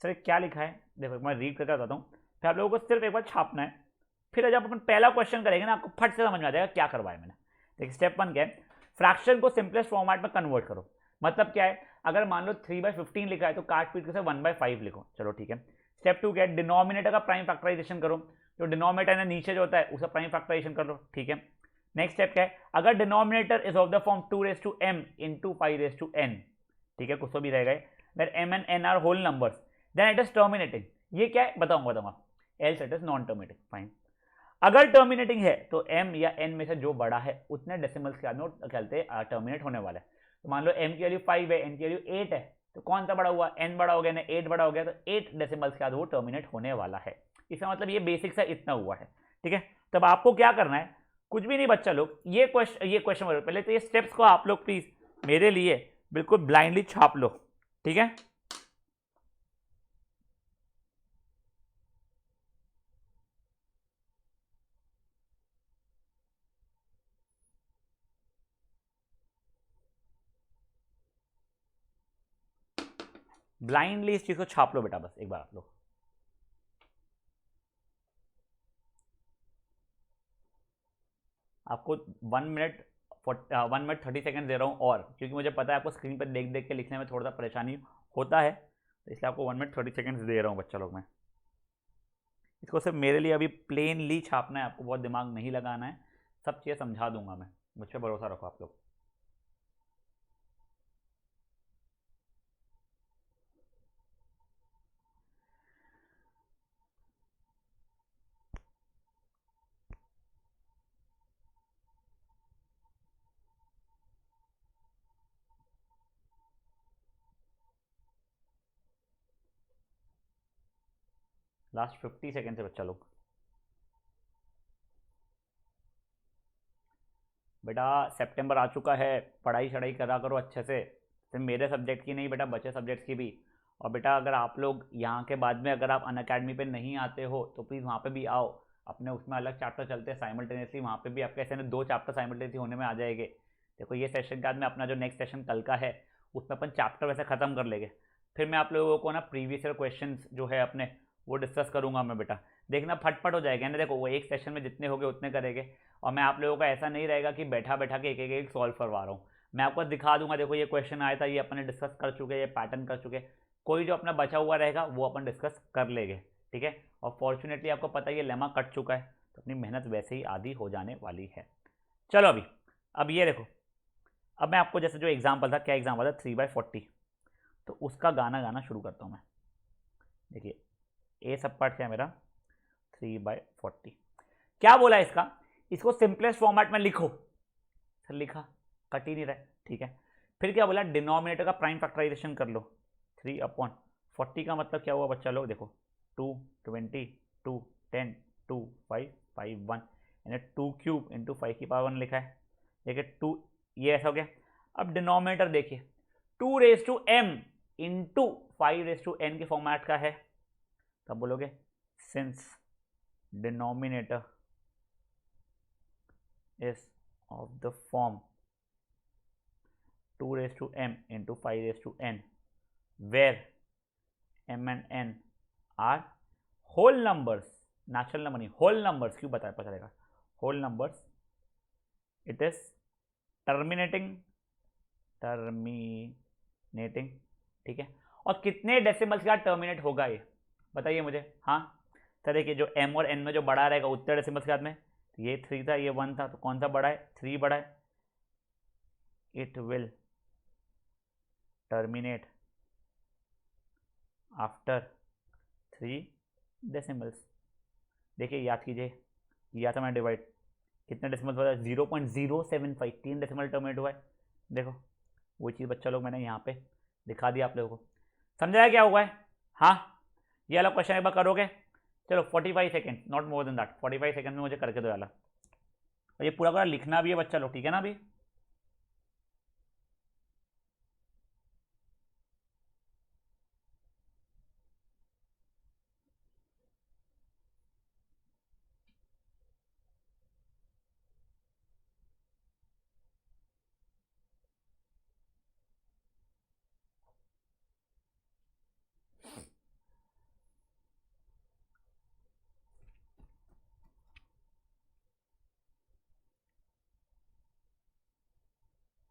Sir क्या लिखा है, देखो मैं रीड करके बताता हूँ, फिर आप लोगों को सिर्फ एक बार छापना है, फिर जब अपन पहला क्वेश्चन करेंगे ना आपको फट से समझ में आ जाएगा क्या करवाया मैंने। देखिए स्टेप 1 क्या है, फ्रैक्शन को सिंपलेस्ट फॉर्मेट में कन्वर्ट करो, मतलब क्या है, अगर मान लो 3/15 लिखा है तो काट पीट के 1/5 लिखो, चलो ठीक है। स्टेप 2 क्या है, डिनोमिनेटर का प्राइम फैक्टराइजेशन करो, जो डिनोमिनेटर है नीचे जो होता है उसका प्राइम फैक्टराइजेशन कर लो, ठीक है। नेक्स्ट स्टेप क्या है, अगर denominator is of the form 2m into 5n, ठीक है, कुछ तो भी रहेगा, where m and n are whole numbers, then it is terminating। ये क्या है बताऊंगा, else it is non terminating, fine. अगर टर्मिनेटिंग है तो m या n में से जो बड़ा है उतने डेसिमल्स के बाद में कहते हैं टर्मिनेट होने वाला है। तो मान लो m की वैल्यू 5 है, n की वैल्यू 8 है, तो कौन सा बड़ा हुआ, n बड़ा हो गया ना, 8 बड़ा हो गया, तो 8 डेसिमल्स के बाद वो टर्मिनेट होने वाला है। इसका मतलब ये बेसिक सा इतना हुआ है, ठीक है। तब आपको क्या करना है, कुछ भी नहीं बच्चा लोग, ये क्वेश्चन पहले तो ये स्टेप्स को आप लोग प्लीज मेरे लिए बिल्कुल ब्लाइंडली छाप लो, ठीक है। ब्लाइंडली इस चीज को छाप लो बेटा, बस एक बार आप लोग। आपको 1 मिनट 30 सेकेंड दे रहा हूँ, और क्योंकि मुझे पता है आपको स्क्रीन पर देख देख के लिखने में थोड़ा सा परेशानी होता है, तो इसलिए आपको 1 मिनट 30 सेकेंड दे रहा हूँ बच्चा लोग। मैं इसको सिर्फ मेरे लिए अभी प्लेनली छापना है, आपको बहुत दिमाग नहीं लगाना है, सब चीज़ें समझा दूंगा मैं, मुझ पर भरोसा रखो आप लोग। लास्ट 50 सेकेंड से बच्चा लोग। बेटा सितंबर आ चुका है, पढ़ाई शढ़ाई करा करो अच्छे से, सिर्फ मेरे सब्जेक्ट की नहीं बेटा, बच्चे सब्जेक्ट्स की भी। और बेटा अगर आप लोग यहाँ के बाद में अगर आप अनअकैडमी पे नहीं आते हो तो प्लीज़ वहाँ पे भी आओ, अपने उसमें अलग चैप्टर चलते हैं साइमल्टेनियसली, वहाँ पे भी आपके ऐसे ना 2 चैप्टर साइमल्टेनियसली होने में आ जाएंगे। देखो ये सेशन के बाद में अपना जो नेक्स्ट सेशन कल का है उसमें अपन चैप्टर वैसे ख़त्म कर लेंगे, फिर मैं आप लोगों को ना प्रीवियस ईयर क्वेश्चन जो है अपने वो डिस्कस करूँगा मैं बेटा, देखना फटफट हो जाएगा ना। देखो वो एक सेशन में जितने हो गए उतने करेंगे, और मैं आप लोगों का ऐसा नहीं रहेगा कि बैठा बैठा के एक सॉल्व करवा रहा हूँ, मैं आपको दिखा दूंगा, देखो ये क्वेश्चन आया था, ये अपने डिस्कस कर चुके, ये पैटर्न कर चुके, कोई जो अपना बचा हुआ रहेगा वो अपन डिस्कस कर लेंगे, ठीक है। और फॉर्चुनेटली आपको पता है ये लेमा कट चुका है, तो अपनी मेहनत वैसे ही आधी हो जाने वाली है। चलो अभी अब ये देखो, अब मैं आपको जैसे जो एग्जाम्पल था, क्या एग्जाम्पल था 3/40, तो उसका गाना गाना शुरू करता हूँ मैं। देखिए ए सब पार्ट क्या है मेरा 3/40, क्या बोला इसका, इसको सिंपलेस्ट फॉर्मेट में लिखो, सर लिखा, कट ही नहीं रहा है, ठीक है। फिर क्या बोला, डिनोमिनेटर का प्राइम फैक्टराइजेशन कर लो, 3/40 का मतलब क्या हुआ बच्चा लोग, देखो 2, 20, 2, 10, 2, 5, 5, 1, यानी 2 क्यूब इंटू 5 की पावर 1 लिखा है, देखिए 2, ये ऐसा हो गया। अब डिनोमिनेटर देखिए 2m इंटू 5n के फॉर्मेट का है, तब बोलोगे since denominator is of the form 2m into 5n where m and n are whole numbers, natural number नहीं, होल नंबर्स, क्यों पता चलेगा, whole numbers, it is terminating, ठीक है। और कितने डेसिमल्स के बाद टर्मिनेट होगा ये बताइए मुझे, हाँ। तो देखिए जो m और n में जो बड़ा रहेगा उतने डेसिमल्स के बाद में, ये 3 था ये 1 था, तो कौन सा बड़ा है, 3 बड़ा है, it will terminate after 3 decimals. देखिए याद कीजिए, किया था मैंने डिवाइड, कितने डेसिमल्स हुआ, 0.075, 3 डेसिमल टर्मिनेट हुआ है, देखो वो चीज़ बच्चा लोग मैंने यहाँ पे दिखा दिया आप लोगों को, समझाया क्या हुआ है, हाँ। ये वाला क्वेश्चन एक बार करोगे, चलो 45 second, not more than that, 45 second में मुझे करके दो वाला, और ये पूरा पूरा लिखना भी है बच्चा लोग, ठीक है ना अभी।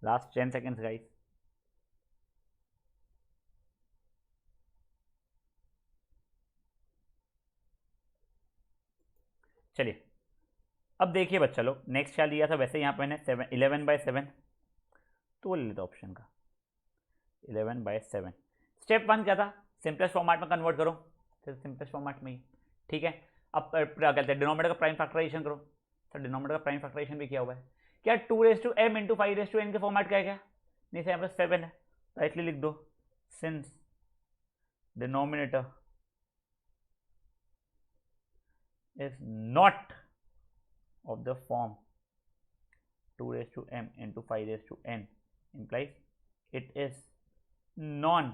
लास्ट 10 सेकेंड्स गाइस, चलिए अब देखिए बच्चा लोग, नेक्स्ट क्या लिया था, वैसे यहाँ पे मैंने 11/7, तो ले लेता ऑप्शन का 11/7। स्टेप 1 क्या था, सिंपलेस्ट फॉर्मेट में कन्वर्ट करो, फिर सिंपलेस्ट फॉर्मेट में ही, ठीक है। अब क्या कहते हैं, डिनोमिनेटर का प्राइम फैक्टराइजेशन करो, सर डिनोमिनेटर का प्राइम फैक्टराइजेशन भी किया हुआ है, क्या 2m इंटू 5n के फॉर्मेट का है क्या, नहीं सर यहाँ पर 7 है, राइटली लिख दो, since denominator is not of the form 2m into 5n implies it is non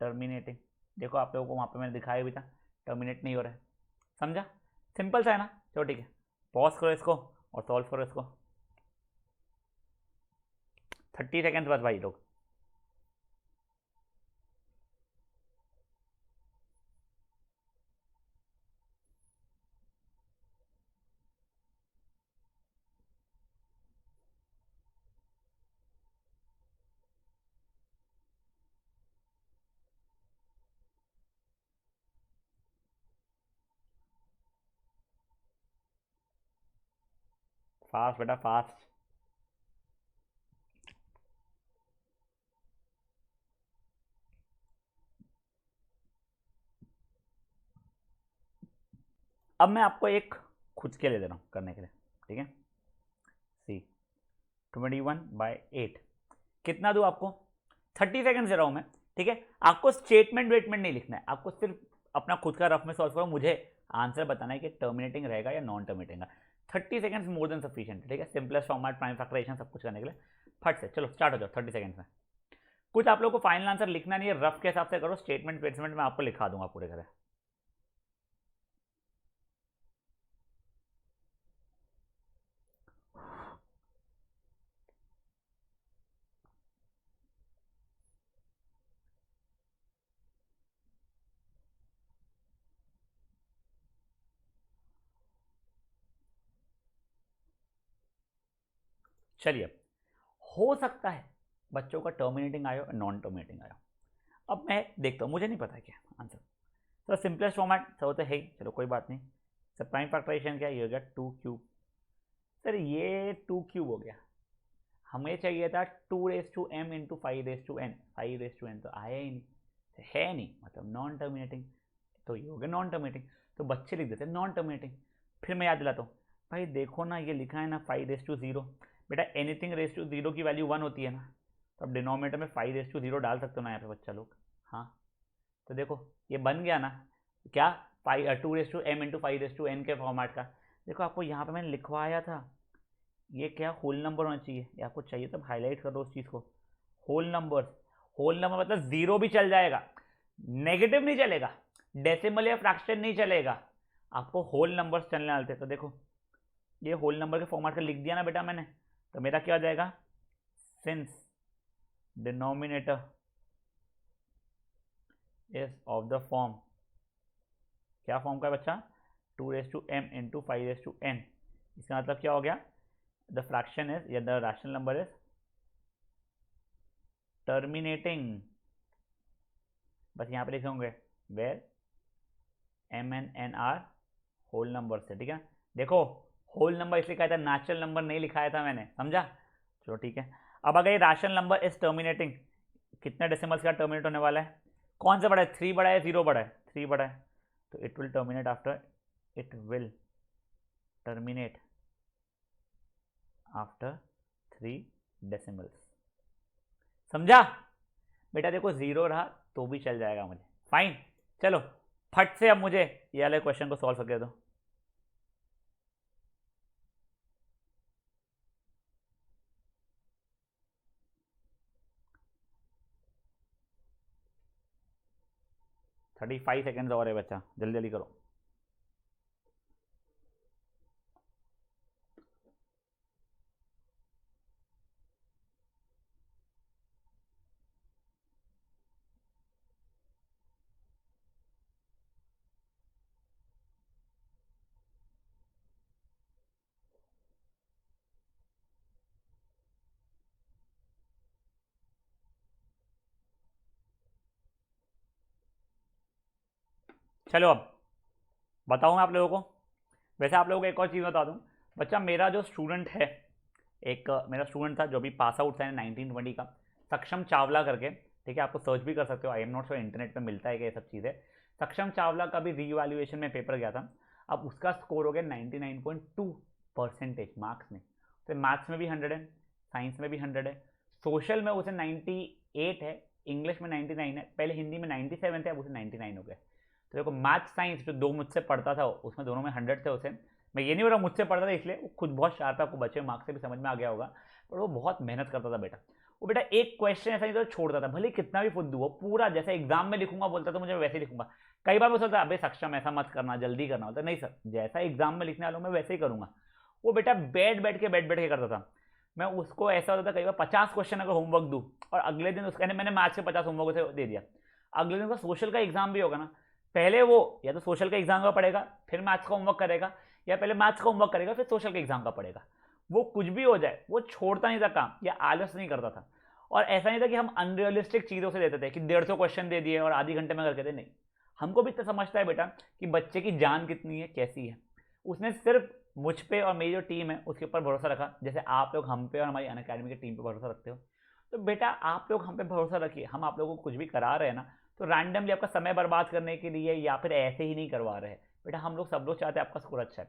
terminating। देखो आप लोगों को वहां पे मैंने दिखाया भी था, टर्मिनेट नहीं हो रहा है, समझा, सिंपल सा है ना। चलो ठीक है, पॉज करो इसको और सॉल्व करो इसको, 30 सेकेंड्स बाद भाई लोग। फास्ट बेटा फास्ट, अब मैं आपको एक खुद के ले दे रहा हूँ करने के लिए, ठीक है। सी 21/8 कितना दूँ आपको, 30 सेकेंड दे रहा हूँ मैं, ठीक है। आपको स्टेटमेंट वेटमेंट नहीं लिखना है, आपको सिर्फ अपना खुद का रफ में सॉल्व करो, मुझे आंसर बताना है कि टर्मिनेटिंग रहेगा या non terminating. 30 seconds more than sufficient, ठीक है, सिंपलेस्ट फॉर्मेट, प्राइम फैक्टराइजेशन सब कुछ करने के लिए। फट से चलो स्टार्ट हो जाओ 30 सेकंड्स में। कुछ आप लोगों को फाइनल आंसर लिखना नहीं है, रफ के हिसाब से करो, स्टेटमेंट मैं आपको लिखा दूंगा पूरे तरह। चलिए, हो सकता है बच्चों का टर्मिनेटिंग आयो, नॉन टर्मिनेटिंग आयो। अब मैं देखता हूँ, मुझे नहीं पता क्या आंसर। तो सिंपलेस्ट फॉर्मेट सब होता है, चलो कोई बात नहीं। सर प्राइम फैक्टराइजेशन क्या, ये हो गया 2 क्यूब। सर ये 2 क्यूब हो गया, हमें चाहिए था 2m इंटू 5n। 5n तो आया ही नहीं, है नहीं, मतलब नॉन टर्मिनेटिंग, तो ये हो गया नॉन टर्मिनेटिंग। तो बच्चे लिख देते नॉन टर्मिनेटिंग। फिर मैं याद दिलाता हूँ, भाई देखो ना ये लिखा है ना 5/0। बेटा एनीथिंग रेस टू 0 की वैल्यू 1 होती है ना, तो अब डिनोमिनेटर में 5/0 डाल सकते हो ना यहाँ पे बच्चा लोग। हाँ तो देखो ये बन गया ना क्या, 2m इंटू 5n के फॉर्मेट का। देखो आपको यहाँ पे मैंने लिखवाया था, ये क्या होल नंबर होना चाहिए, ये आपको चाहिए तब हाईलाइट कर दो उस चीज़ को। होल नंबर, होल नंबर मतलब जीरो भी चल जाएगा, नेगेटिव नहीं चलेगा, डेसिमल या फ्रैक्शन नहीं चलेगा, आपको होल नंबर्स चलने वाले थे। तो देखो ये होल नंबर के फॉर्मेट का लिख दिया ना बेटा मैंने, तो मेरा क्या हो जाएगा, since denominator is of the form, क्या फॉर्म का है बच्चा, 2m इंटू 5n। इसका मतलब क्या हो गया, द फ्रैक्शन इज या the rational number is terminating. बस यहाँ पे लिखे होंगे where m and n are whole number से, ठीक है। देखो होल नंबर इसलिए कहा था, नेचुरल नंबर नहीं लिखाया था मैंने, समझा। चलो ठीक है। अब अगर ये रैशनल नंबर इज टर्मिनेटिंग, कितने डेसिमल्स का टर्मिनेट होने वाला है, कौन सा बड़ा है, 3 बड़ा है 0 बड़ा है, 3 बड़ा है, तो it will terminate after, it will terminate after 3 decimals, समझा बेटा। देखो 0 रहा तो भी चल जाएगा मुझे, फाइन। चलो फट से अब मुझे ये वाले क्वेश्चन को सॉल्व करके दो। थर्टी 5 सेकेंड्स और है बच्चा, जल्दी जल्दी करो। चलो अब बताऊँ मैं आप लोगों को, वैसे आप लोगों को एक और चीज़ बता दूँ बच्चा, मेरा जो स्टूडेंट है, एक मेरा स्टूडेंट था जो भी पास आउट था 1920 का, सक्षम चावला करके, ठीक है, आपको सर्च भी कर सकते हो, I am not sure internet पे मिलता है कि ये सब चीज़ें। सक्षम चावला का भी रीवैल्यूएशन में पेपर गया था, अब उसका स्कोर हो गया 99.2% मार्क्स में। तो मैथ्स में भी 100 है, साइंस में भी 100 है, सोशल में उसे 98 है, इंग्लिश में 99 है, पहले हिंदी में 97 थे, अब उसे 99 हो गए। तो देखो मैथ साइंस जो दो मुझसे पढ़ता था उसमें दोनों में 100 थे उसे, मैं ये नहीं बोल रहा मुझसे पढ़ता था इसलिए, वो खुद बहुत शार्प है, आपको बच्चे मार्क्स से भी समझ में आ गया होगा, पर वो बहुत मेहनत करता था बेटा। वो बेटा एक क्वेश्चन ऐसा नहीं तो छोड़ता था, भले कितना भी फुद्दू हो, पूरा जैसे एग्जाम में लिखूंगा बोलता तो मुझे वैसे ही लिखूंगा। कई बार वो सोचता अबे सक्षम ऐसा मत करना, जल्दी करना होता, नहीं सर जैसा एग्जाम में लिखने वाला हूँ मैं वैसे ही करूंगा। वो बेटा बैठ बैठ के करता था, मैं उसको ऐसा होता था कई बार 50 क्वेश्चन अगर होमवर्क दूँ और अगले दिन उसका मैंने मैथ्स के 50 होमवर्क उसे दे दिया, अगले दिन का सोशल का एग्जाम भी होगा ना, पहले वो या तो सोशल का एग्जाम का पढ़ेगा फिर मैथ्स का होमवर्क करेगा, या पहले मैथ्स का होमवर्क करेगा फिर सोशल के एग्जाम का पढ़ेगा। वो कुछ भी हो जाए वो छोड़ता नहीं था काम, या आलस नहीं करता था। और ऐसा नहीं था कि हम अनरियलिस्टिक चीज़ों से देते थे कि 150 क्वेश्चन दे दिए और आधे घंटे में करके दे, नहीं, हमको भी इतना समझता है बेटा कि बच्चे की जान कितनी है कैसी है। उसने सिर्फ मुझ पे और मेरी जो टीम है उसके ऊपर भरोसा रखा, जैसे आप लोग हम पे और हमारी अनअकैडमी की टीम पे भरोसा रखते हो। तो बेटा आप लोग हम पे भरोसा रखिए, हम आप लोगों को कुछ भी करा रहे हैं ना तो रैंडमली आपका समय बर्बाद करने के लिए या फिर ऐसे ही नहीं करवा रहे हैं बेटा, हम लोग सब लोग चाहते हैं आपका स्कोर अच्छा है।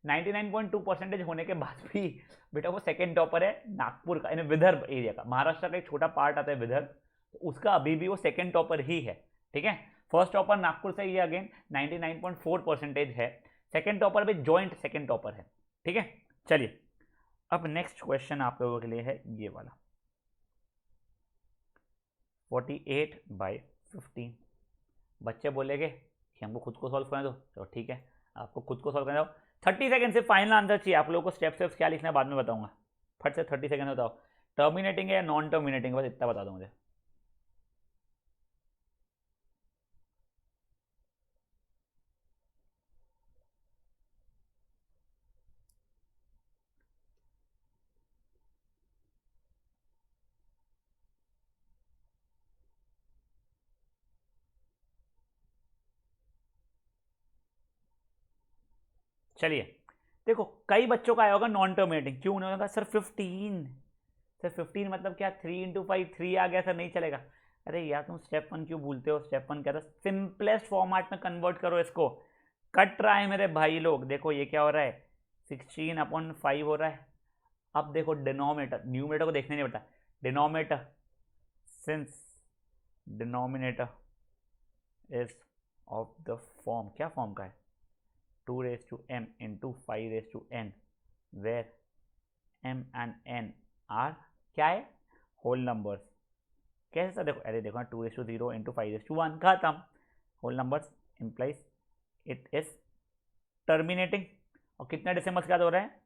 99.2% होने के बाद भी बेटा वो सेकंड टॉपर है नागपुर का, यानी विदर्भ एरिया का, महाराष्ट्र का एक छोटा पार्ट आता है विदर्भ, तो उसका अभी भी वो सेकंड टॉपर ही है, ठीक है। फर्स्ट टॉपर नागपुर से ये अगेन 99.4% है, सेकंड टॉपर भी जॉइंट सेकंड टॉपर है, ठीक है, चलिए अब नेक्स्ट क्वेश्चन आप लोगों के लिए है ये वाला, 48/15। बच्चे बोलेंगे कि हमको खुद को सॉल्व करने दो, तो ठीक है आपको खुद को सॉल्व करने दो। 30 सेकेंड से फाइनल आंसर चाहिए आप लोगों को, स्टेप्स क्या लिखना है बाद में बताऊंगा। फट से 30 सेकेंड बताओ, टर्मिनेटिंग है या नॉन टर्मिनेटिंग, बस इतना बता दो मुझे। चलिए देखो, कई बच्चों का आया होगा नॉन टर्मिनेटिंग, क्यों उन्होंने कहा सर 15, सर 15 मतलब क्या, 3 × 5 3 आ गया सर नहीं चलेगा। अरे यार तुम स्टेप 1 क्यों भूलते हो, स्टेप 1 क्या था, सिंपलेस्ट फॉर्मेट में कन्वर्ट करो इसको। कट रहा है मेरे भाई लोग, देखो ये क्या हो रहा है, 16/5 हो रहा है। अब देखो डिनोमिनेटर, न्यूमिनेटर को देखने नहीं पड़ता, denominator, since denominator is of the form, क्या फॉर्म का है, 2m into 5n, where m and n are क्या है, होल नंबर्स। कैसे सर, देखो अरे देखो ना, 2:0 इंटू 5:1 खत्म, whole numbers implies it is terminating. और कितने डेसिमल्स का हो रहा है,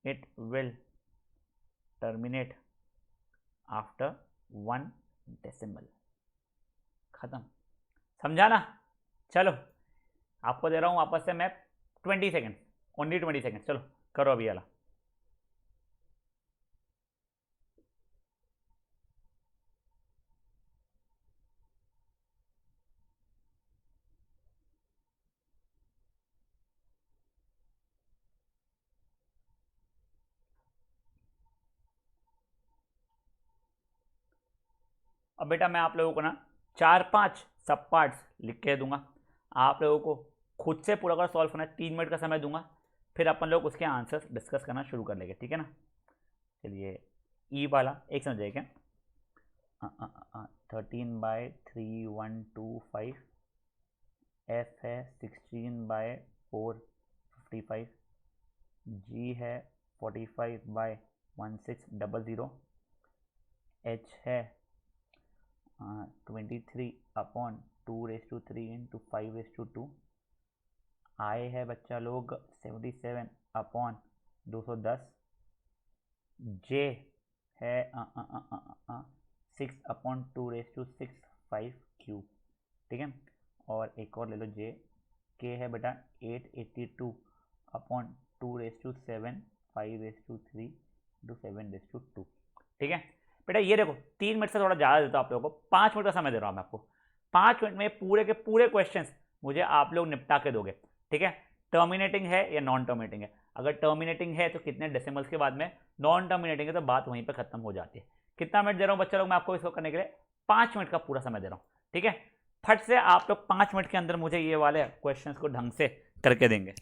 it will terminate after 1 decimal, खत्म, समझा ना। चलो आपको दे रहा हूं वापस से मैं 20 सेकेंड, ओनली 20 सेकेंड, चलो करो अभी वाला। अब बेटा मैं आप लोगों को ना 4-5 सब पार्ट्स लिख के दूंगा, आप लोगों को खुद से पूरा कर सॉल्व करना है, 3 मिनट का समय दूंगा, फिर अपन लोग उसके आंसर्स डिस्कस करना शुरू कर लेंगे, ठीक है ना। चलिए ई वाला एक समझ क्या, 13/3125, एफ है 16/455, जी है 45/1600, एच है 23/2/3 आई है बच्चा लोग 77/210, जे है 6/2/6 ठीक है, और एक और ले लो जे, के है बेटा 882/2/7 5/3 ठीक है बेटा। ये देखो 3 मिनट से थोड़ा ज़्यादा देता हूँ आप लोगों को, 5 मिनट का समय दे रहा हूँ मैं आपको, 5 मिनट में पूरे के पूरे क्वेश्चंस मुझे आप लोग निपटा के दोगे, ठीक है। टर्मिनेटिंग है या नॉन टर्मिनेटिंग है, अगर टर्मिनेटिंग है तो कितने डेसिमल्स के बाद में, नॉन टर्मिनेटिंग है तो बात वहीं पर खत्म हो जाती है। कितना मिनट दे रहा हूँ बच्चा लोग मैं आपको इसको करने के लिए, 5 मिनट का पूरा समय दे रहा हूँ, ठीक है। फट से आप लोग 5 मिनट के अंदर मुझे ये वाले क्वेश्चंस को ढंग से करके देंगे।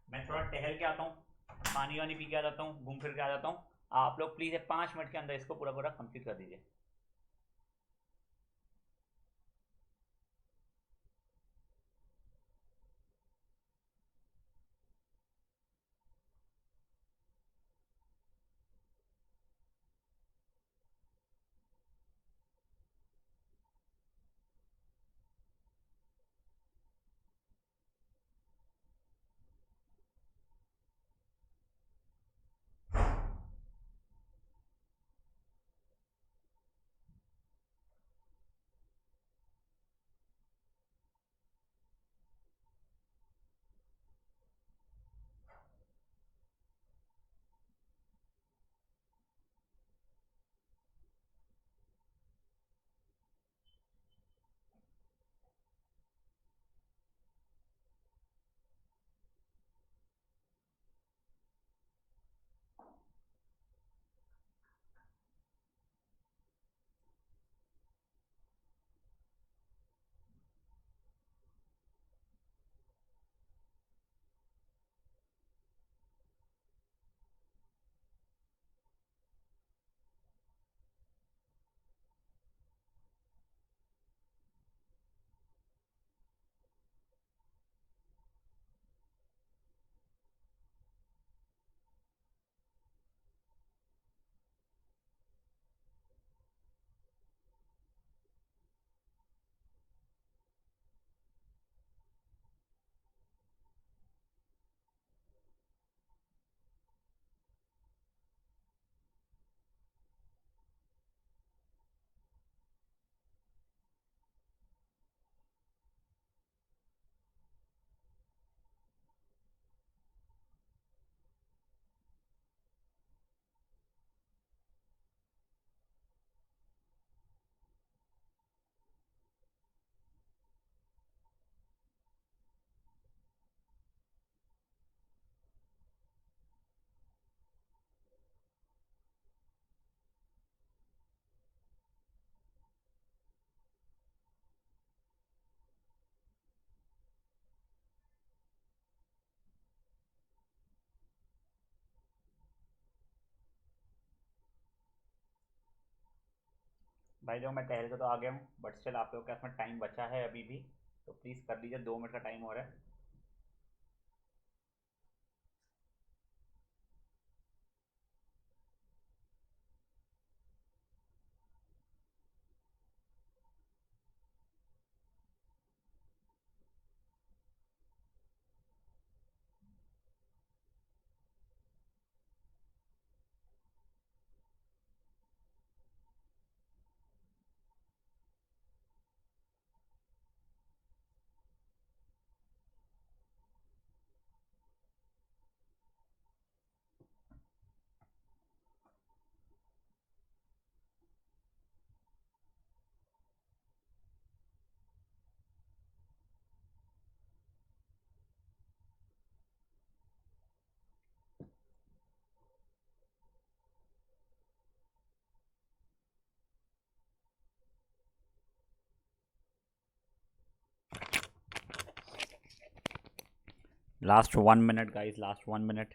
मैं थोड़ा टहल के आता हूँ, पानी वानी पी के आ जाता हूँ, घूम फिर के आ जाता हूँ, आप लोग प्लीज 5 मिनट के अंदर इसको पूरा पूरा कंप्लीट कर दीजिए। भाई देखो मैं टहल के तो आ गया हूँ, बट स्टिल आप लोग के पास में टाइम बचा है अभी भी, तो प्लीज़ कर लीजिए, 2 मिनट का टाइम हो रहा है। Last 1 minute guys, last 1 minute.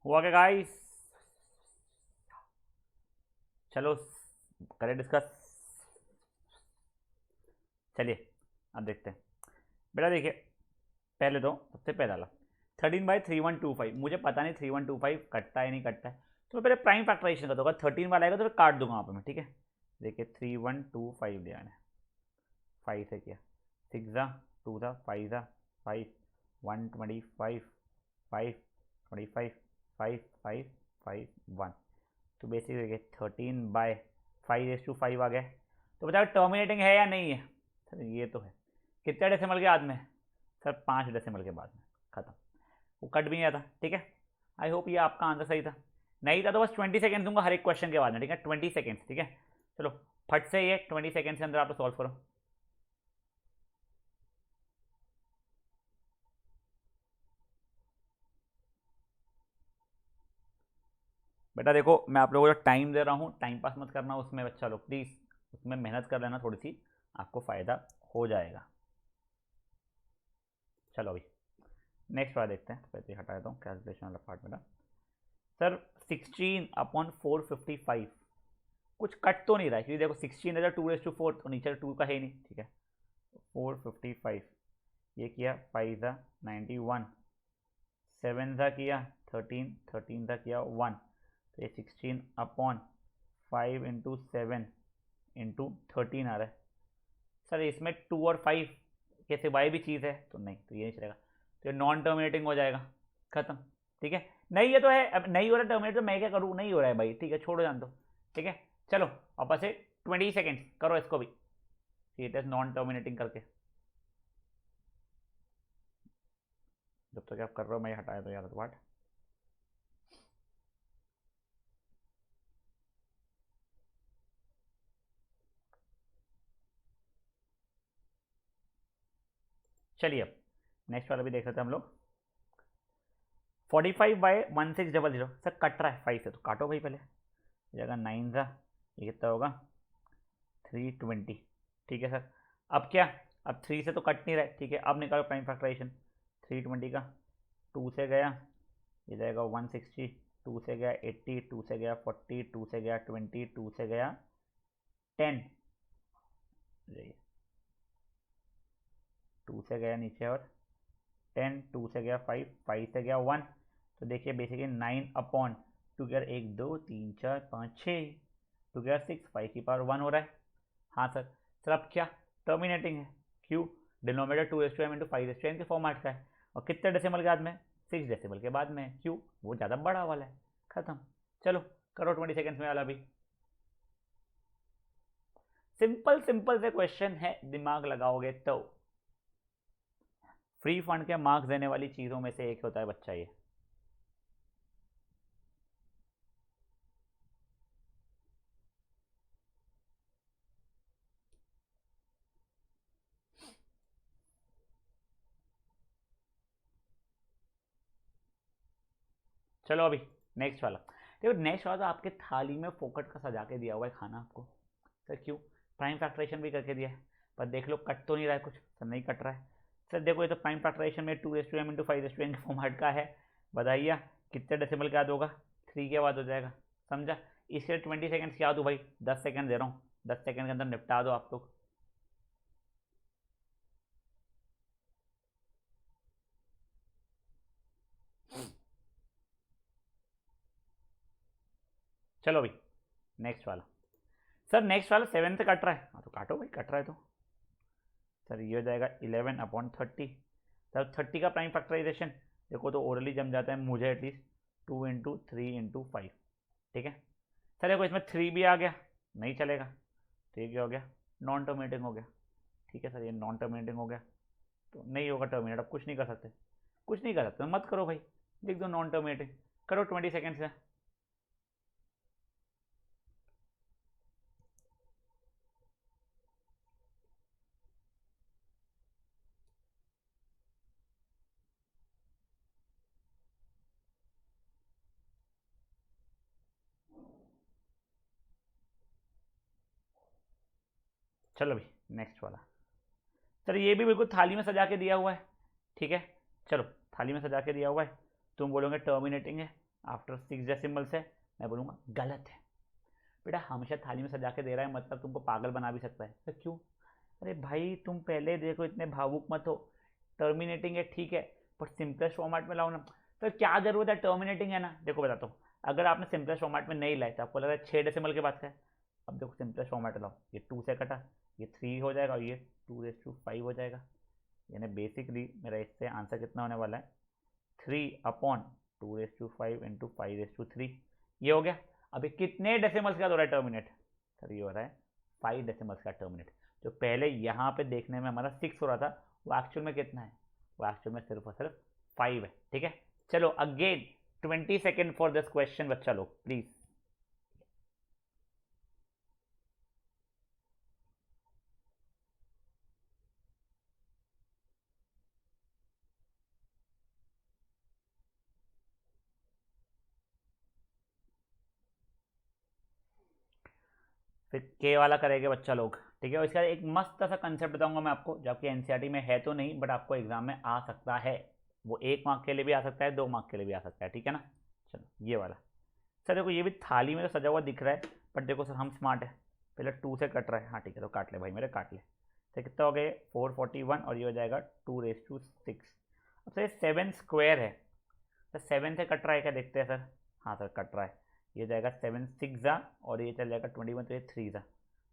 हुआ क्या गाइस? चलो करें डिस्कस। चलिए अब देखते हैं। बेटा देखिए, पहले तो सबसे पहला ला 13/3125, मुझे पता नहीं 3125 कटता है नहीं कटता है, तो मैं पहले प्राइम फैक्टराइजेशन कर दूंगा। 13 वाला आएगा तो मैं काट दूंगा वहाँ पे मैं, ठीक है। देखिए 3125 लिया मैंने, 5 से किया, 6 ज़ा 2 ज़ा 5 ज़ा 5, 125 5 25 5 5 5 1, तो बेसिक देखिए 13/5:5 आ गया। तो बताओ टर्मिनेटिंग है या नहीं है? सर ये तो है। कितने डेसिमल के बाद में? सर 5 डेसिमल के बाद में, खत्म। वो कट भी नहीं आता, ठीक है। आई होप ये आपका आंसर सही था। नहीं था तो बस 20 सेकेंड दूंगा हर एक क्वेश्चन के बाद में, ठीक है। 20 सेकेंड्स, ठीक है। चलो फट से ये 20 सेकेंड के अंदर आप सॉल्व करो। बेटा देखो मैं आप लोगों को जो टाइम दे रहा हूँ, टाइम पास मत करना उसमें बच्चा लोग, प्लीज़ उसमें मेहनत कर लेना थोड़ी सी, आपको फ़ायदा हो जाएगा। चलो अभी नेक्स्ट वाला देखते हैं। पहले हटा देता हूँ कैलकुलेशन वाला पार्ट मेरा। सर 16/455, कुछ कट तो नहीं रहा है, क्योंकि देखो 16 है 2/4, तो नीचे 2 का है ही नहीं, ठीक है। 455 ये किया, 5 ज़ा 91, 7 ज़ा किया 13, 13 ज़ा किया 1, तो ये 16/5 × 7 × 13 आ रहा है। सर इसमें 2 और 5 के सिवाय भी चीज़ है तो नहीं, तो ये नहीं चलेगा, तो ये नॉन टर्मिनेटिंग हो जाएगा, खत्म, ठीक है। नहीं ये तो है, अब नहीं हो रहा टर्मिनेट तो मैं क्या करूँ, नहीं हो रहा है भाई, ठीक है, छोड़ो जान दो, ठीक है। चलो वापस से 20 सेकेंड्स करो इसको भी, इट इज नॉन टर्मिनेटिंग करके। जब तक आप कर रहे हो मैं हटाया तो यार वाट। चलिए अब नेक्स्ट वाला भी देख लेते हैं हम लोग। 45/1600, सर कट रहा है 5 से, तो काटो भाई पहले, जगह 9 था, ये कितना होगा 320, ठीक है सर। अब क्या, अब 3 से तो कट नहीं रहा है, ठीक है। अब निकालो प्राइम फैक्टराइजेशन, 320 का 2 से गया ये जाएगा 160, 2 से गया 80, 2 से गया 40, 2 से गया 20, 2 से गया 10, 2 से गया नीचे और 10, 2 से गया 5, 5 से गया 1, तो देखिए बेसिकली 9/2 गया 1 2 3 4 5 6, 2 गया 6, 5 की पावर 1 हो रहा है। हाँ सर। सर अब क्या टर्मिनेटिंग है, क्यों, डिनोमिनेटर 2m/5m के फॉर्मेट का है, और कितने डेसिमल के बाद में, 6 डेसिमल के बाद में, क्यों, वो ज़्यादा बड़ा वाला है, खत्म। चलो करो 20 सेकेंड्स में वाला भी। सिंपल सिंपल से क्वेश्चन है, दिमाग लगाओगे तो। फ्री फंड के मार्क्स देने वाली चीजों में से एक होता है बच्चा ये। चलो अभी नेक्स्ट वाला देखो। नेक्स्ट वाला तो आपके थाली में फोकट का सजा के दिया हुआ है खाना आपको। सर क्यों? प्राइम फैक्टराइजेशन भी करके दिया है, पर देख लो कट तो नहीं रहा है कुछ। सर नहीं कट रहा है। सर देखो ये तो प्राइम फैक्टराइजेशन में 2m × 5n के फॉर्मेट का है। बताइए कितने डेसिमल के बाद होगा? 3 के बाद हो जाएगा। समझा? इसके 20 सेकेंड्स याद हो भाई, 10 सेकेंड दे रहा हूँ, 10 सेकेंड के अंदर निपटा दो आप लोग। चलो भाई नेक्स्ट वाला। सर नेक्स्ट वाला 7 से कट रहा है, हाँ तो काटो भाई, कट रहा है तो। सर ये हो जाएगा 11/30। सर 30 का प्राइम फैक्टराइजेशन देखो तो ओरली जम जाता है मुझे एटलीस्ट 2 × 3 × 5। ठीक है सर। देखो इसमें 3 भी आ गया, नहीं चलेगा। तो ये क्या हो गया? नॉन टर्मिनेटिंग हो गया। ठीक है सर, ये नॉन टर्मिनेटिंग हो गया तो नहीं होगा टर्मिनेट। अब कुछ नहीं कर सकते, कुछ नहीं कर सकते, मत करो भाई, लिख दो नॉन टर्मिनेटिंग। करो 20 सेकेंड से। चलो भाई नेक्स्ट वाला। सर ये भी बिल्कुल थाली में सजा के दिया हुआ है। ठीक है चलो, थाली में सजा के दिया हुआ है। तुम बोलोगे टर्मिनेटिंग है आफ्टर 6 डेसिमल से, मैं बोलूँगा गलत है। बेटा हमेशा थाली में सजा के दे रहा है मतलब तुमको पागल बना भी सकता है। तो क्यों? अरे भाई तुम पहले देखो, इतने भावुक मत हो। टर्मिनेटिंग है ठीक है, पर सिंपलेस्ट फॉर्मेट में लाओ ना। तो क्या जरूरत है? टर्मिनेटिंग है ना। देखो बताता हूँ, अगर आपने सिंपलेस्ट फॉर्मेट में नहीं लाया तो आपको लगा 6 डेसिमल के बाद का है। अब देखो सिंपलेस्ट फॉर्मेट लाओ, ये 2 से कटा, ये 3 हो जाएगा और ये 2⁵ हो जाएगा। यानी बेसिकली मेरा इससे आंसर कितना होने वाला है? 3/2⁵ ये हो गया। अभी कितने डेसिमल्स का हो रहा है टर्मिनेट? सर ये हो रहा है 5 डेसिमल्स का टर्मिनेट। जो पहले यहाँ पे देखने में हमारा 6 हो रहा था, वो एक्चुअल में कितना है? वो एक्चुअल में सिर्फ और सिर्फ 5 है। ठीक है चलो again 20 second for this question बच्चा लोग प्लीज। फिर के वाला करेंगे बच्चा लोग। ठीक है, और इसका एक मस्त सा कंसेप्ट बताऊंगा मैं आपको, जो आपकी एनसीईआरटी में है तो नहीं, बट आपको एग्जाम में आ सकता है। वो 1 मार्क के लिए भी आ सकता है, 2 मार्क के लिए भी आ सकता है। ठीक है ना? चलो ये वाला। सर देखो ये भी थाली में तो सजा हुआ दिख रहा है, बट देखो सर हम स्मार्ट है, पहले 2 से कट रहा है। हाँ ठीक है, तो काट ले भाई मेरे, काट ले। तो कितना हो गया? 441 और ये हो जाएगा 2⁶। अब सर 7 स्क्वायर है, सर 7 से कट रहा है क्या? देखते हैं सर। हाँ सर कट रहा है। ये जाएगा 7×6 और ये चल जाएगा 21, तो ये 3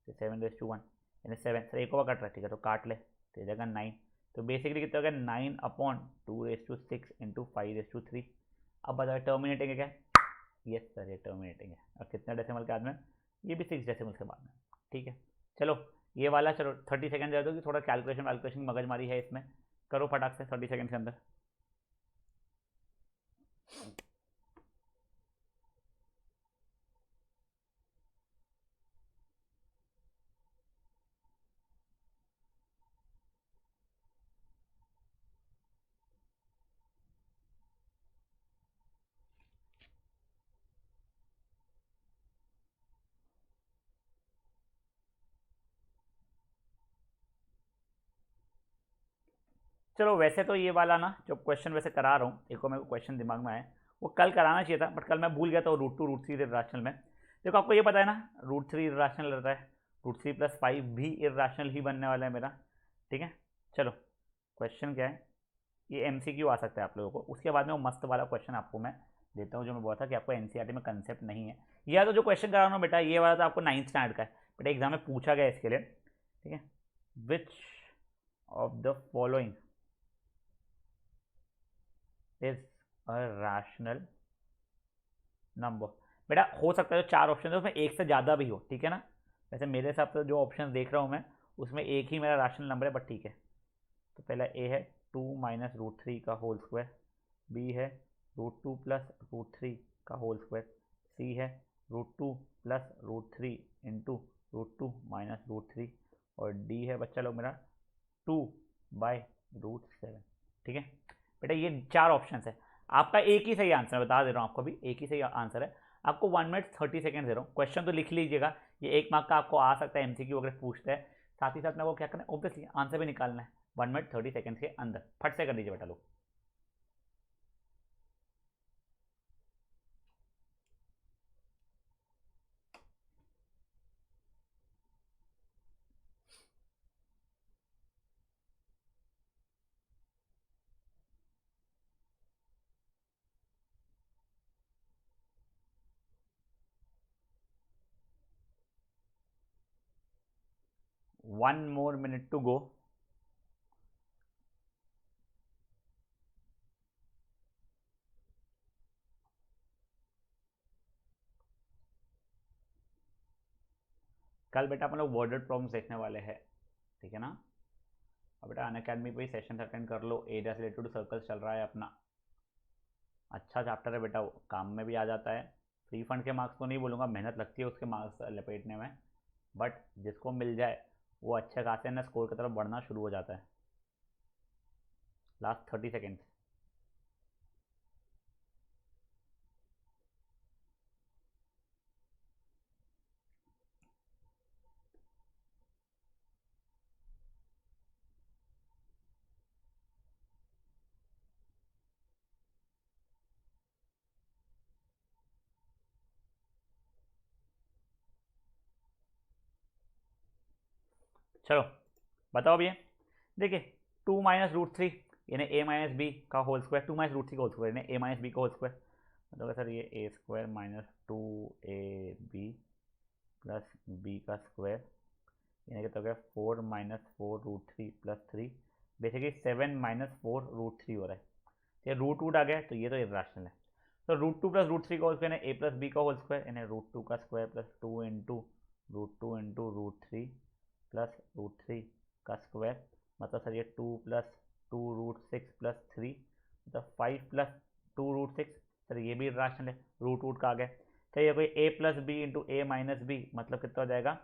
तो 7⁻1 यानी 7। सर एक और कट रहा है, ठीक है तो काट ले, तो ये जाएगा 9। तो बेसिकली कितना हो गया? 9/2⁶ इंटू 5⁵। अब बताओ टर्मिनेटिंग है क्या? यस सर ये टर्मिनेटिंग है। और कितना डेसिमल के बाद में? ये भी 6 डेसिमल के बाद में। ठीक है चलो ये वाला, चलो 30 सेकंड दे दो कि थोड़ा कैलकुलेशन वैलकुलेशन मगजमारी है इसमें, करो फटाक से 30 सेकंड के अंदर। चलो वैसे तो ये वाला ना जो क्वेश्चन वैसे करा रहा हूँ, एक और मेरे को क्वेश्चन दिमाग में आया, वो कल कराना चाहिए था, बट कल मैं भूल गया था। √2 √3 इर्राशनल में। देखो आपको ये पता है ना, √3 इर्राशनल रहता है, √3+5 भी इर्राशनल ही बनने वाला है मेरा। ठीक है चलो क्वेश्चन क्या है, ये एमसीक्यू आ सकता है आप लोगों को। उसके बाद में वो मस्त वाला क्वेश्चन आपको मैं देता हूँ, जो मैं बोला था कि आपको एनसीईआरटी में कंसेप्ट नहीं है। या तो जो क्वेश्चन करा रहा हूँ बेटा, ये वाला तो आपको 9th स्टैंडर्ड का है, बट एग्जाम में पूछा गया इसके लिए। ठीक है, which of the following is a rational number. बेटा हो सकता है जो 4 ऑप्शन है उसमें एक से ज़्यादा भी हो, ठीक है ना। वैसे मेरे हिसाब से जो ऑप्शन देख रहा हूँ मैं उसमें एक ही मेरा राशनल नंबर है, बट ठीक है। तो पहला ए है 2 माइनस रूट थ्री का होल स्क्वायर, बी है √2 प्लस √3 का होल स्क्वायर, सी है √2 प्लस √3 इंटू √2 माइनस √3, और डी है बच्चा लोग मेरा 2/√7। ठीक है बेटा, ये 4 ऑप्शन है। आपका एक ही सही आंसर, बता दे रहा हूँ आपको भी, एक ही सही आंसर है। आपको 1 मिनट 30 सेकेंड दे रहा हूँ। क्वेश्चन तो लिख लीजिएगा, ये 1 मार्क का आपको आ सकता है, एमसीक्यू अगर पूछते हैं। साथ ही साथ में वो क्या करना है, ऑब्वियसली आंसर भी निकालना है 1 मिनट 30 सेकेंड के अंदर। फट से कर दीजिए बेटा लोग। One more minute to go. कल बेटा अपन लोग वर्डेड प्रॉब्लम्स देखने वाले हैं, ठीक है ना। अब बेटा अनअकैडमी पे सेशन अटेंड कर लो, एरिया से रिलेटेड सर्कल्स चल रहा है अपना। अच्छा चैप्टर है बेटा, वो काम में भी आ जाता है। फ्री फंड के मार्क्स तो नहीं बोलूँगा, मेहनत लगती है उसके मार्क्स लपेटने में, बट जिसको मिल जाए वो अच्छे खासे ना स्कोर की तरफ बढ़ना शुरू हो जाता है। Last 30 seconds. चलो बताओ अब ये देखिए, 2 माइनस √3 यानी ए माइनस बी का होल स्क्वायर, 2 माइनस √3 का होल स्क्वायर यानी ए माइनस बी का होल स्क्वायर। मतलब सर ये a square minus 2ab plus b का स्क्वायर, यानी कि तो क्या 4 माइनस 4√3 प्लस 3, बेसिकली 7 माइनस 4√3 हो रहा है। ये रूट वूट आ गया तो ये तो इरेशनल है। तो √2 प्लस √3 का होल स्क्वायर है ए प्लस बी का होल स्क्वायर, यानी √2 का square plus 2 into √2 into √3 plus √3 का स्क्वायर। मतलब सर ये 2 प्लस 2√6 प्लस 3, मतलब 5 प्लस 2√6। सर ये भी इरेशनल है, रूट वूट का आ गया। तो ये कोई ए प्लस बी इंटू ए माइनस बी, मतलब कितना हो जाएगा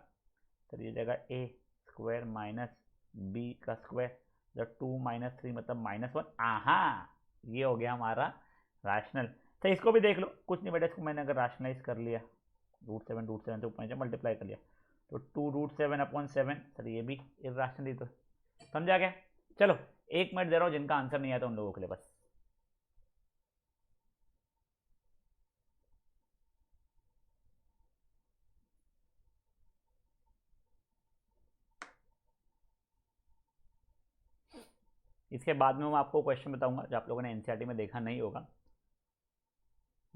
सर, ये जाएगा ए स्क्वायर माइनस बी का स्क्वायर, जब 2 माइनस 3 मतलब -1। आहा, ये हो गया हमारा रैशनल। तो इसको भी देख लो, कुछ नहीं बेटा, इसको मैंने अगर रैशनलाइज कर लिया, √7 से ऊपर मल्टीप्लाई कर लिया तो 2√7/7, सर ये भी इरेशनल ही तो, समझा गया। चलो 1 मिनट दे रहा हूँ, जिनका आंसर नहीं आता उन लोगों के लिए बस। इसके बाद में मैं आपको क्वेश्चन बताऊंगा जो आप लोगों ने एनसीईआरटी में देखा नहीं होगा।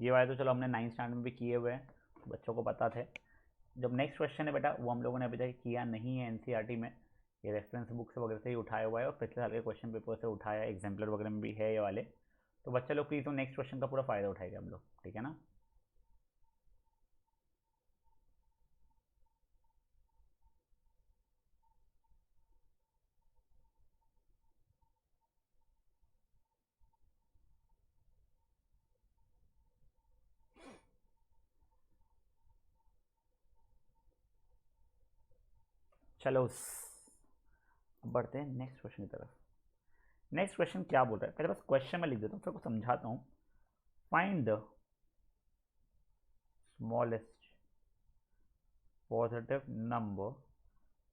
ये वाले तो चलो हमने 9th स्टैंडर्ड में भी किए हुए हैं, बच्चों को पता थे। जब नेक्स्ट क्वेश्चन है बेटा, वो हम लोगों ने अभी तक किया नहीं है एनसीईआरटी में, ये रेफरेंस बुक से वगैरह से ही उठाया हुआ है और पिछले साल के क्वेश्चन पेपर से उठाया, एग्जाम्पलर वगैरह में भी है ये वाले। तो बच्चा लोग प्लीज़ तो नेक्स्ट क्वेश्चन का पूरा फ़ायदा उठाएगा हम लोग, ठीक है ना। चलो अब बढ़ते हैं नेक्स्ट क्वेश्चन की तरफ। नेक्स्ट क्वेश्चन क्या बोल रहा है, पहले बस क्वेश्चन में लिख देता हूँ, फिर को समझाता हूँ। Find the smallest positive number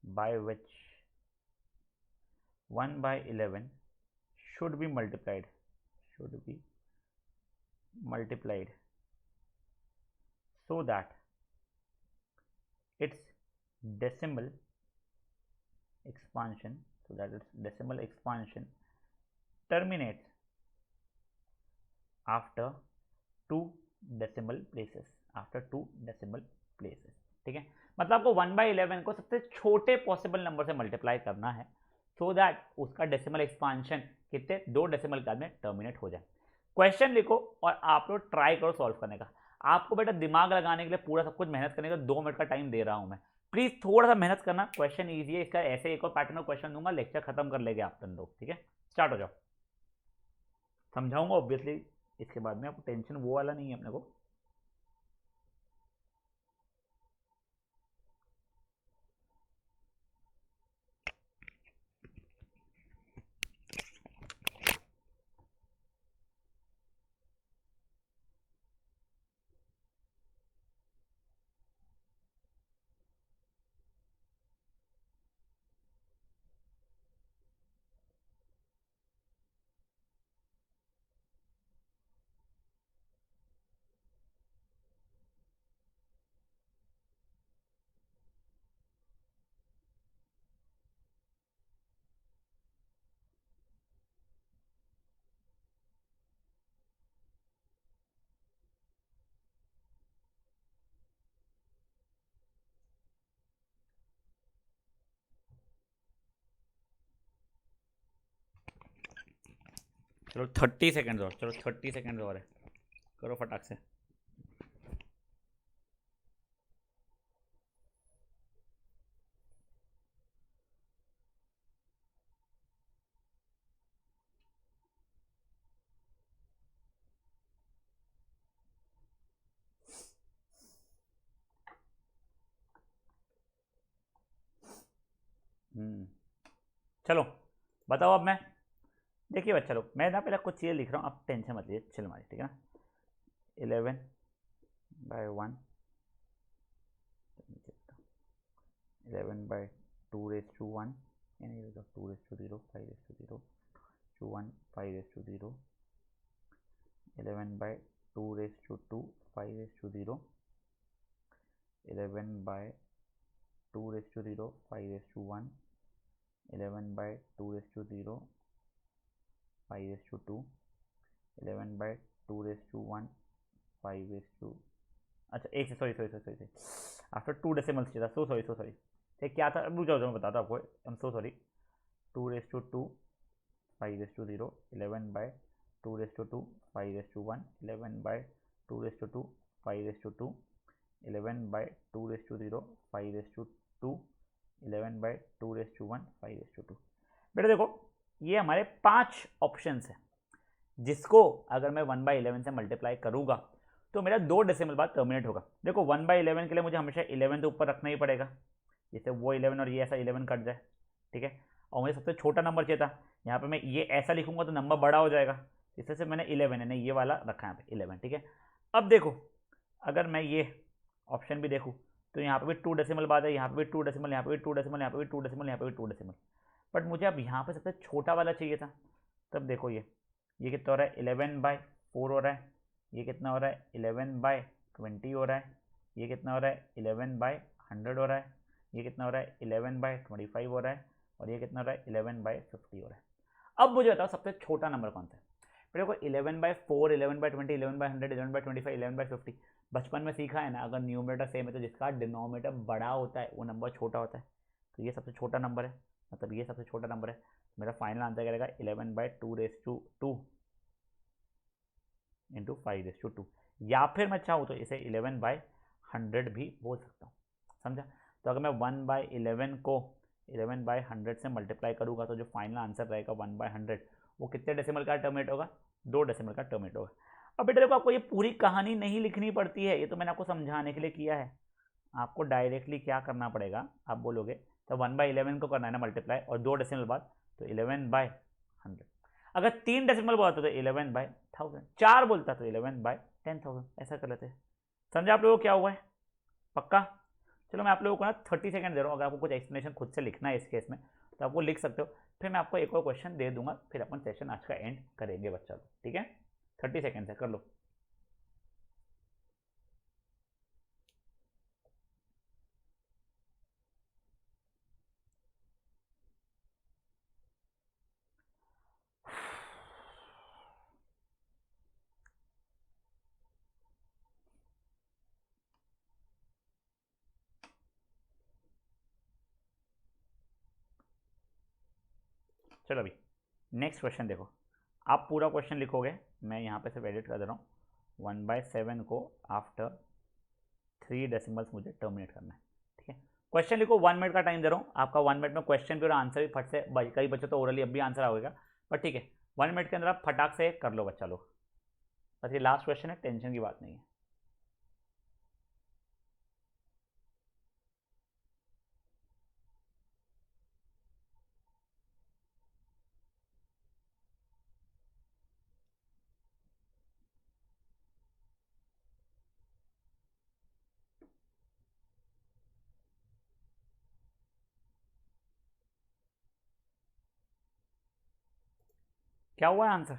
by which 1/11 should be multiplied so that its decimal expansion terminates after 2 decimal places, ठीक है। मतलब आपको 1/11 को सबसे छोटे पॉसिबल नंबर से मल्टीप्लाई करना है, सो दैट उसका डेसिमल एक्सपांशन कितने 2 डेसिमल के बाद में टर्मिनेट हो जाए। क्वेश्चन लिखो और आप लोग ट्राई करो सॉल्व करने का। आपको बेटा दिमाग लगाने के लिए पूरा सब कुछ मेहनत करने का 2 मिनट का टाइम दे रहा हूं मैं। प्लीज़ थोड़ा सा मेहनत करना, क्वेश्चन ईजी है इसका, ऐसे एक और पैटर्न में क्वेश्चन दूंगा, लेक्चर खत्म कर लेंगे आप लोग, ठीक है। स्टार्ट हो जाओ, समझाऊंगा ऑब्वियसली इसके बाद में, आपको टेंशन वो वाला नहीं है अपने को। चलो 30 सेकेंड और, चलो 30 सेकेंड और है, करो फटाक से। चलो बताओ अब मैं, देखिए बच्चा लोग, मैं ना पहले कुछ चीज़ें लिख रहा हूँ, आप टेंशन मत लीजिए, चिल मारिए, ठीक है ना। 11/1, 11/2^1, यानी 2^0, 5^0, 1, 5^0, 11/2^2, 5^0, 11/2^0, 5^1, 11/2^0, 5^2, 11/2^1, 5, अच्छा एक से, सॉरी आफ्टर 2 डेसिमल्स था, सो सॉरी क्या था, रुक जाओ मैं बताता हूँ आपको, आई एम सो सॉरी। 2^2, 5^0, 11/2^2, 5^1, 11/2^2, 5^2, 11/2^0, 5^2, 11/2^1, 5^2। बेटा देखो, ये हमारे 5 ऑप्शंस हैं, जिसको अगर मैं 1/11 से मल्टीप्लाई करूंगा तो मेरा 2 डेसिमल बाद टर्मिनेट होगा। देखो 1/11 के लिए मुझे हमेशा 11 तो ऊपर रखना ही पड़ेगा, जैसे वो 11 और ये ऐसा 11 कट जाए, ठीक है। और मुझे सबसे छोटा नंबर चाहिए था, यहाँ पे मैं ये ऐसा लिखूंगा तो नंबर बड़ा हो जाएगा, इससे से मैंने 11 है, नहीं ये वाला रखा है यहाँ पे 11, ठीक है। अब देखो, अगर मैं ये ऑप्शन भी देखूँ तो यहाँ पे भी 2 डेसिमल बाद है, यहाँ पे भी 2 डेसिमल, यहाँ पे भी 2 डेसिमल, यहाँ पे भी 2 डेसिमल, यहाँ पे भी 2 डेसिमल, बट मुझे अब यहाँ पे सबसे छोटा वाला चाहिए था। तब देखो ये कितना हो रहा है, 11/4 हो रहा है, ये कितना हो रहा है, 11/20 हो रहा है, ये कितना हो रहा है, 11/100 हो रहा है, ये कितना हो रहा है, 11/25 हो रहा है, और ये कितना हो रहा है, 11/50 हो रहा है। अब मुझे बताओ सबसे छोटा नंबर कौन सा है। फिर देखो 11/4, 11/20, 11/100, 11/25, 11/50, बचपन में सीखा है ना, अगर न्यूमरेटर सेम है तो जिसका डिनोमिनेटर बड़ा होता है वो नंबर छोटा होता है, तो ये सबसे छोटा नंबर है, मतलब ये सबसे छोटा नंबर है। मेरा फाइनल आंसर क्या रहेगा, 11/2^2 इंटू 5^2, या फिर मैं चाहूँ तो इसे 11/100 भी बोल सकता हूँ, समझा। तो अगर मैं 1/11 को 11/100 से मल्टीप्लाई करूँगा तो जो फाइनल आंसर रहेगा 1/100, वो कितने डेसिमल का टर्मिनेट होगा, 2 डेसिमल का टर्मिनेट होगा। अब बेटा देखो, आपको ये पूरी कहानी नहीं लिखनी पड़ती है, ये तो मैंने आपको समझाने के लिए किया है। आपको डायरेक्टली क्या करना पड़ेगा, आप बोलोगे तो 1/11 को करना है ना मल्टीप्लाई, और 2 डेसिमल बाद तो 11/100, अगर 3 डेसिमल बोलता तो 11/1000, 4 बोलता तो 11/10,000, ऐसा कर लेते हैं। समझा आप लोगों को क्या हुआ है, पक्का। चलो मैं आप लोगों को ना 30 सेकंड दे रहा हूँ, अगर आपको कुछ एक्सप्लेनेशन खुद से लिखना है इस केस में तो आपको लिख सकते हो, फिर मैं आपको एक और क्वेश्चन दे दूंगा, फिर अपन सेशन आज का एंड करेंगे बच्चा लोग, ठीक है। 30 सेकेंड है, कर लो। चलो अभी नेक्स्ट क्वेश्चन देखो, आप पूरा क्वेश्चन लिखोगे, मैं यहाँ पे सिर्फ एडिट कर दे रहा हूँ। 1/7 को आफ्टर 3 डेसिमल्स मुझे टर्मिनेट करना है, ठीक है। क्वेश्चन लिखो, 1 मिनट का टाइम दे रहा हूँ आपका, 1 मिनट में क्वेश्चन भी और आंसर भी फट से, कई बच्चों तो ओरली अब भी आंसर आएगा, पर ठीक है 1 मिनट के अंदर आप फटाक से कर लो बच्चा लोग। बस ये लास्ट क्वेश्चन है, टेंशन की बात नहीं है। क्या हुआ आंसर?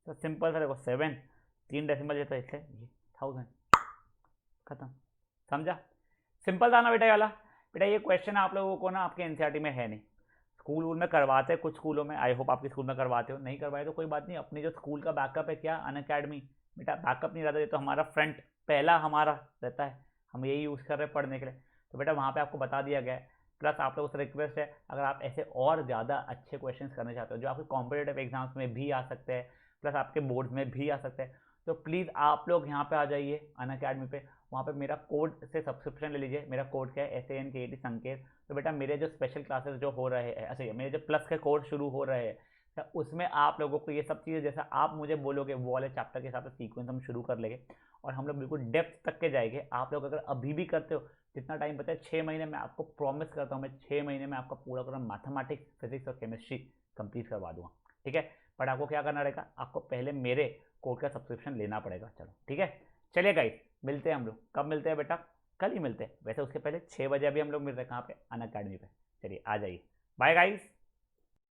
तो सिंपल सा देखो, 7, 3 डेसिमल ये तो इसलिए 1000, खत्म। समझा? सिंपल था ना बेटा ये वाला। बेटा ये क्वेश्चन आप लोगों को ना आपके एनसीईआरटी में है नहीं, स्कूल वूल में करवाते हैं कुछ स्कूलों में, आई होप आपके स्कूल में करवाते हो, नहीं करवाए तो कोई बात नहीं, अपनी जो स्कूल का बैकअप है क्या, अनअकैडमी। बेटा बैकअप नहीं रहता, ये तो हमारा फ्रंट पहला हमारा रहता है, हम यही यूज़ कर रहे हैं पढ़ने के लिए। तो बेटा वहाँ पे आपको बता दिया गया है। प्लस आप लोगों से रिक्वेस्ट है, अगर आप ऐसे और ज़्यादा अच्छे क्वेश्चन करना चाहते हो जो आपके कॉम्पिटेटिव एग्जाम्स में भी आ सकते हैं, प्लस आपके बोर्ड में भी आ सकते हैं, तो प्लीज़ आप लोग यहाँ पे आ जाइए अनअकैडमी पे। वहाँ पे मेरा कोड से सब्सक्रिप्शन ले लीजिए। मेरा कोड क्या है, SANKET संकेत। तो बेटा मेरे जो स्पेशल क्लासेस जो हो रहे हैं, अच्छा मेरे जो प्लस के कोर्स शुरू हो रहे हैं, तो उसमें आप लोगों को ये सब चीज़ें जैसा आप मुझे बोलोगे वो वाले चैप्टर के हिसाब से सीक्वेंस हम शुरू कर लेंगे, और हम लोग बिल्कुल डेप्थ तक के जाएंगे। आप लोग अगर अभी भी करते हो, जितना टाइम बचा है 6 महीने में, आपको प्रॉमिस करता हूँ मैं 6 महीने में आपका पूरा मैथमेटिक्स, फिजिक्स और केमिस्ट्री कंप्लीट करवा दूंगा। ठीक है, बट आपको क्या करना रहेगा, आपको पहले मेरे कोड का सब्सक्रिप्शन लेना पड़ेगा। चलो ठीक है, चलिए गाइस मिलते हैं हम लोग। कब मिलते हैं बेटा? कल ही मिलते हैं, वैसे उसके पहले 6 बजे अभी हम लोग मिल रहे हैं कहाँ पे, अनअकैडमी पे। चलिए आ जाइए, बाय गाइस।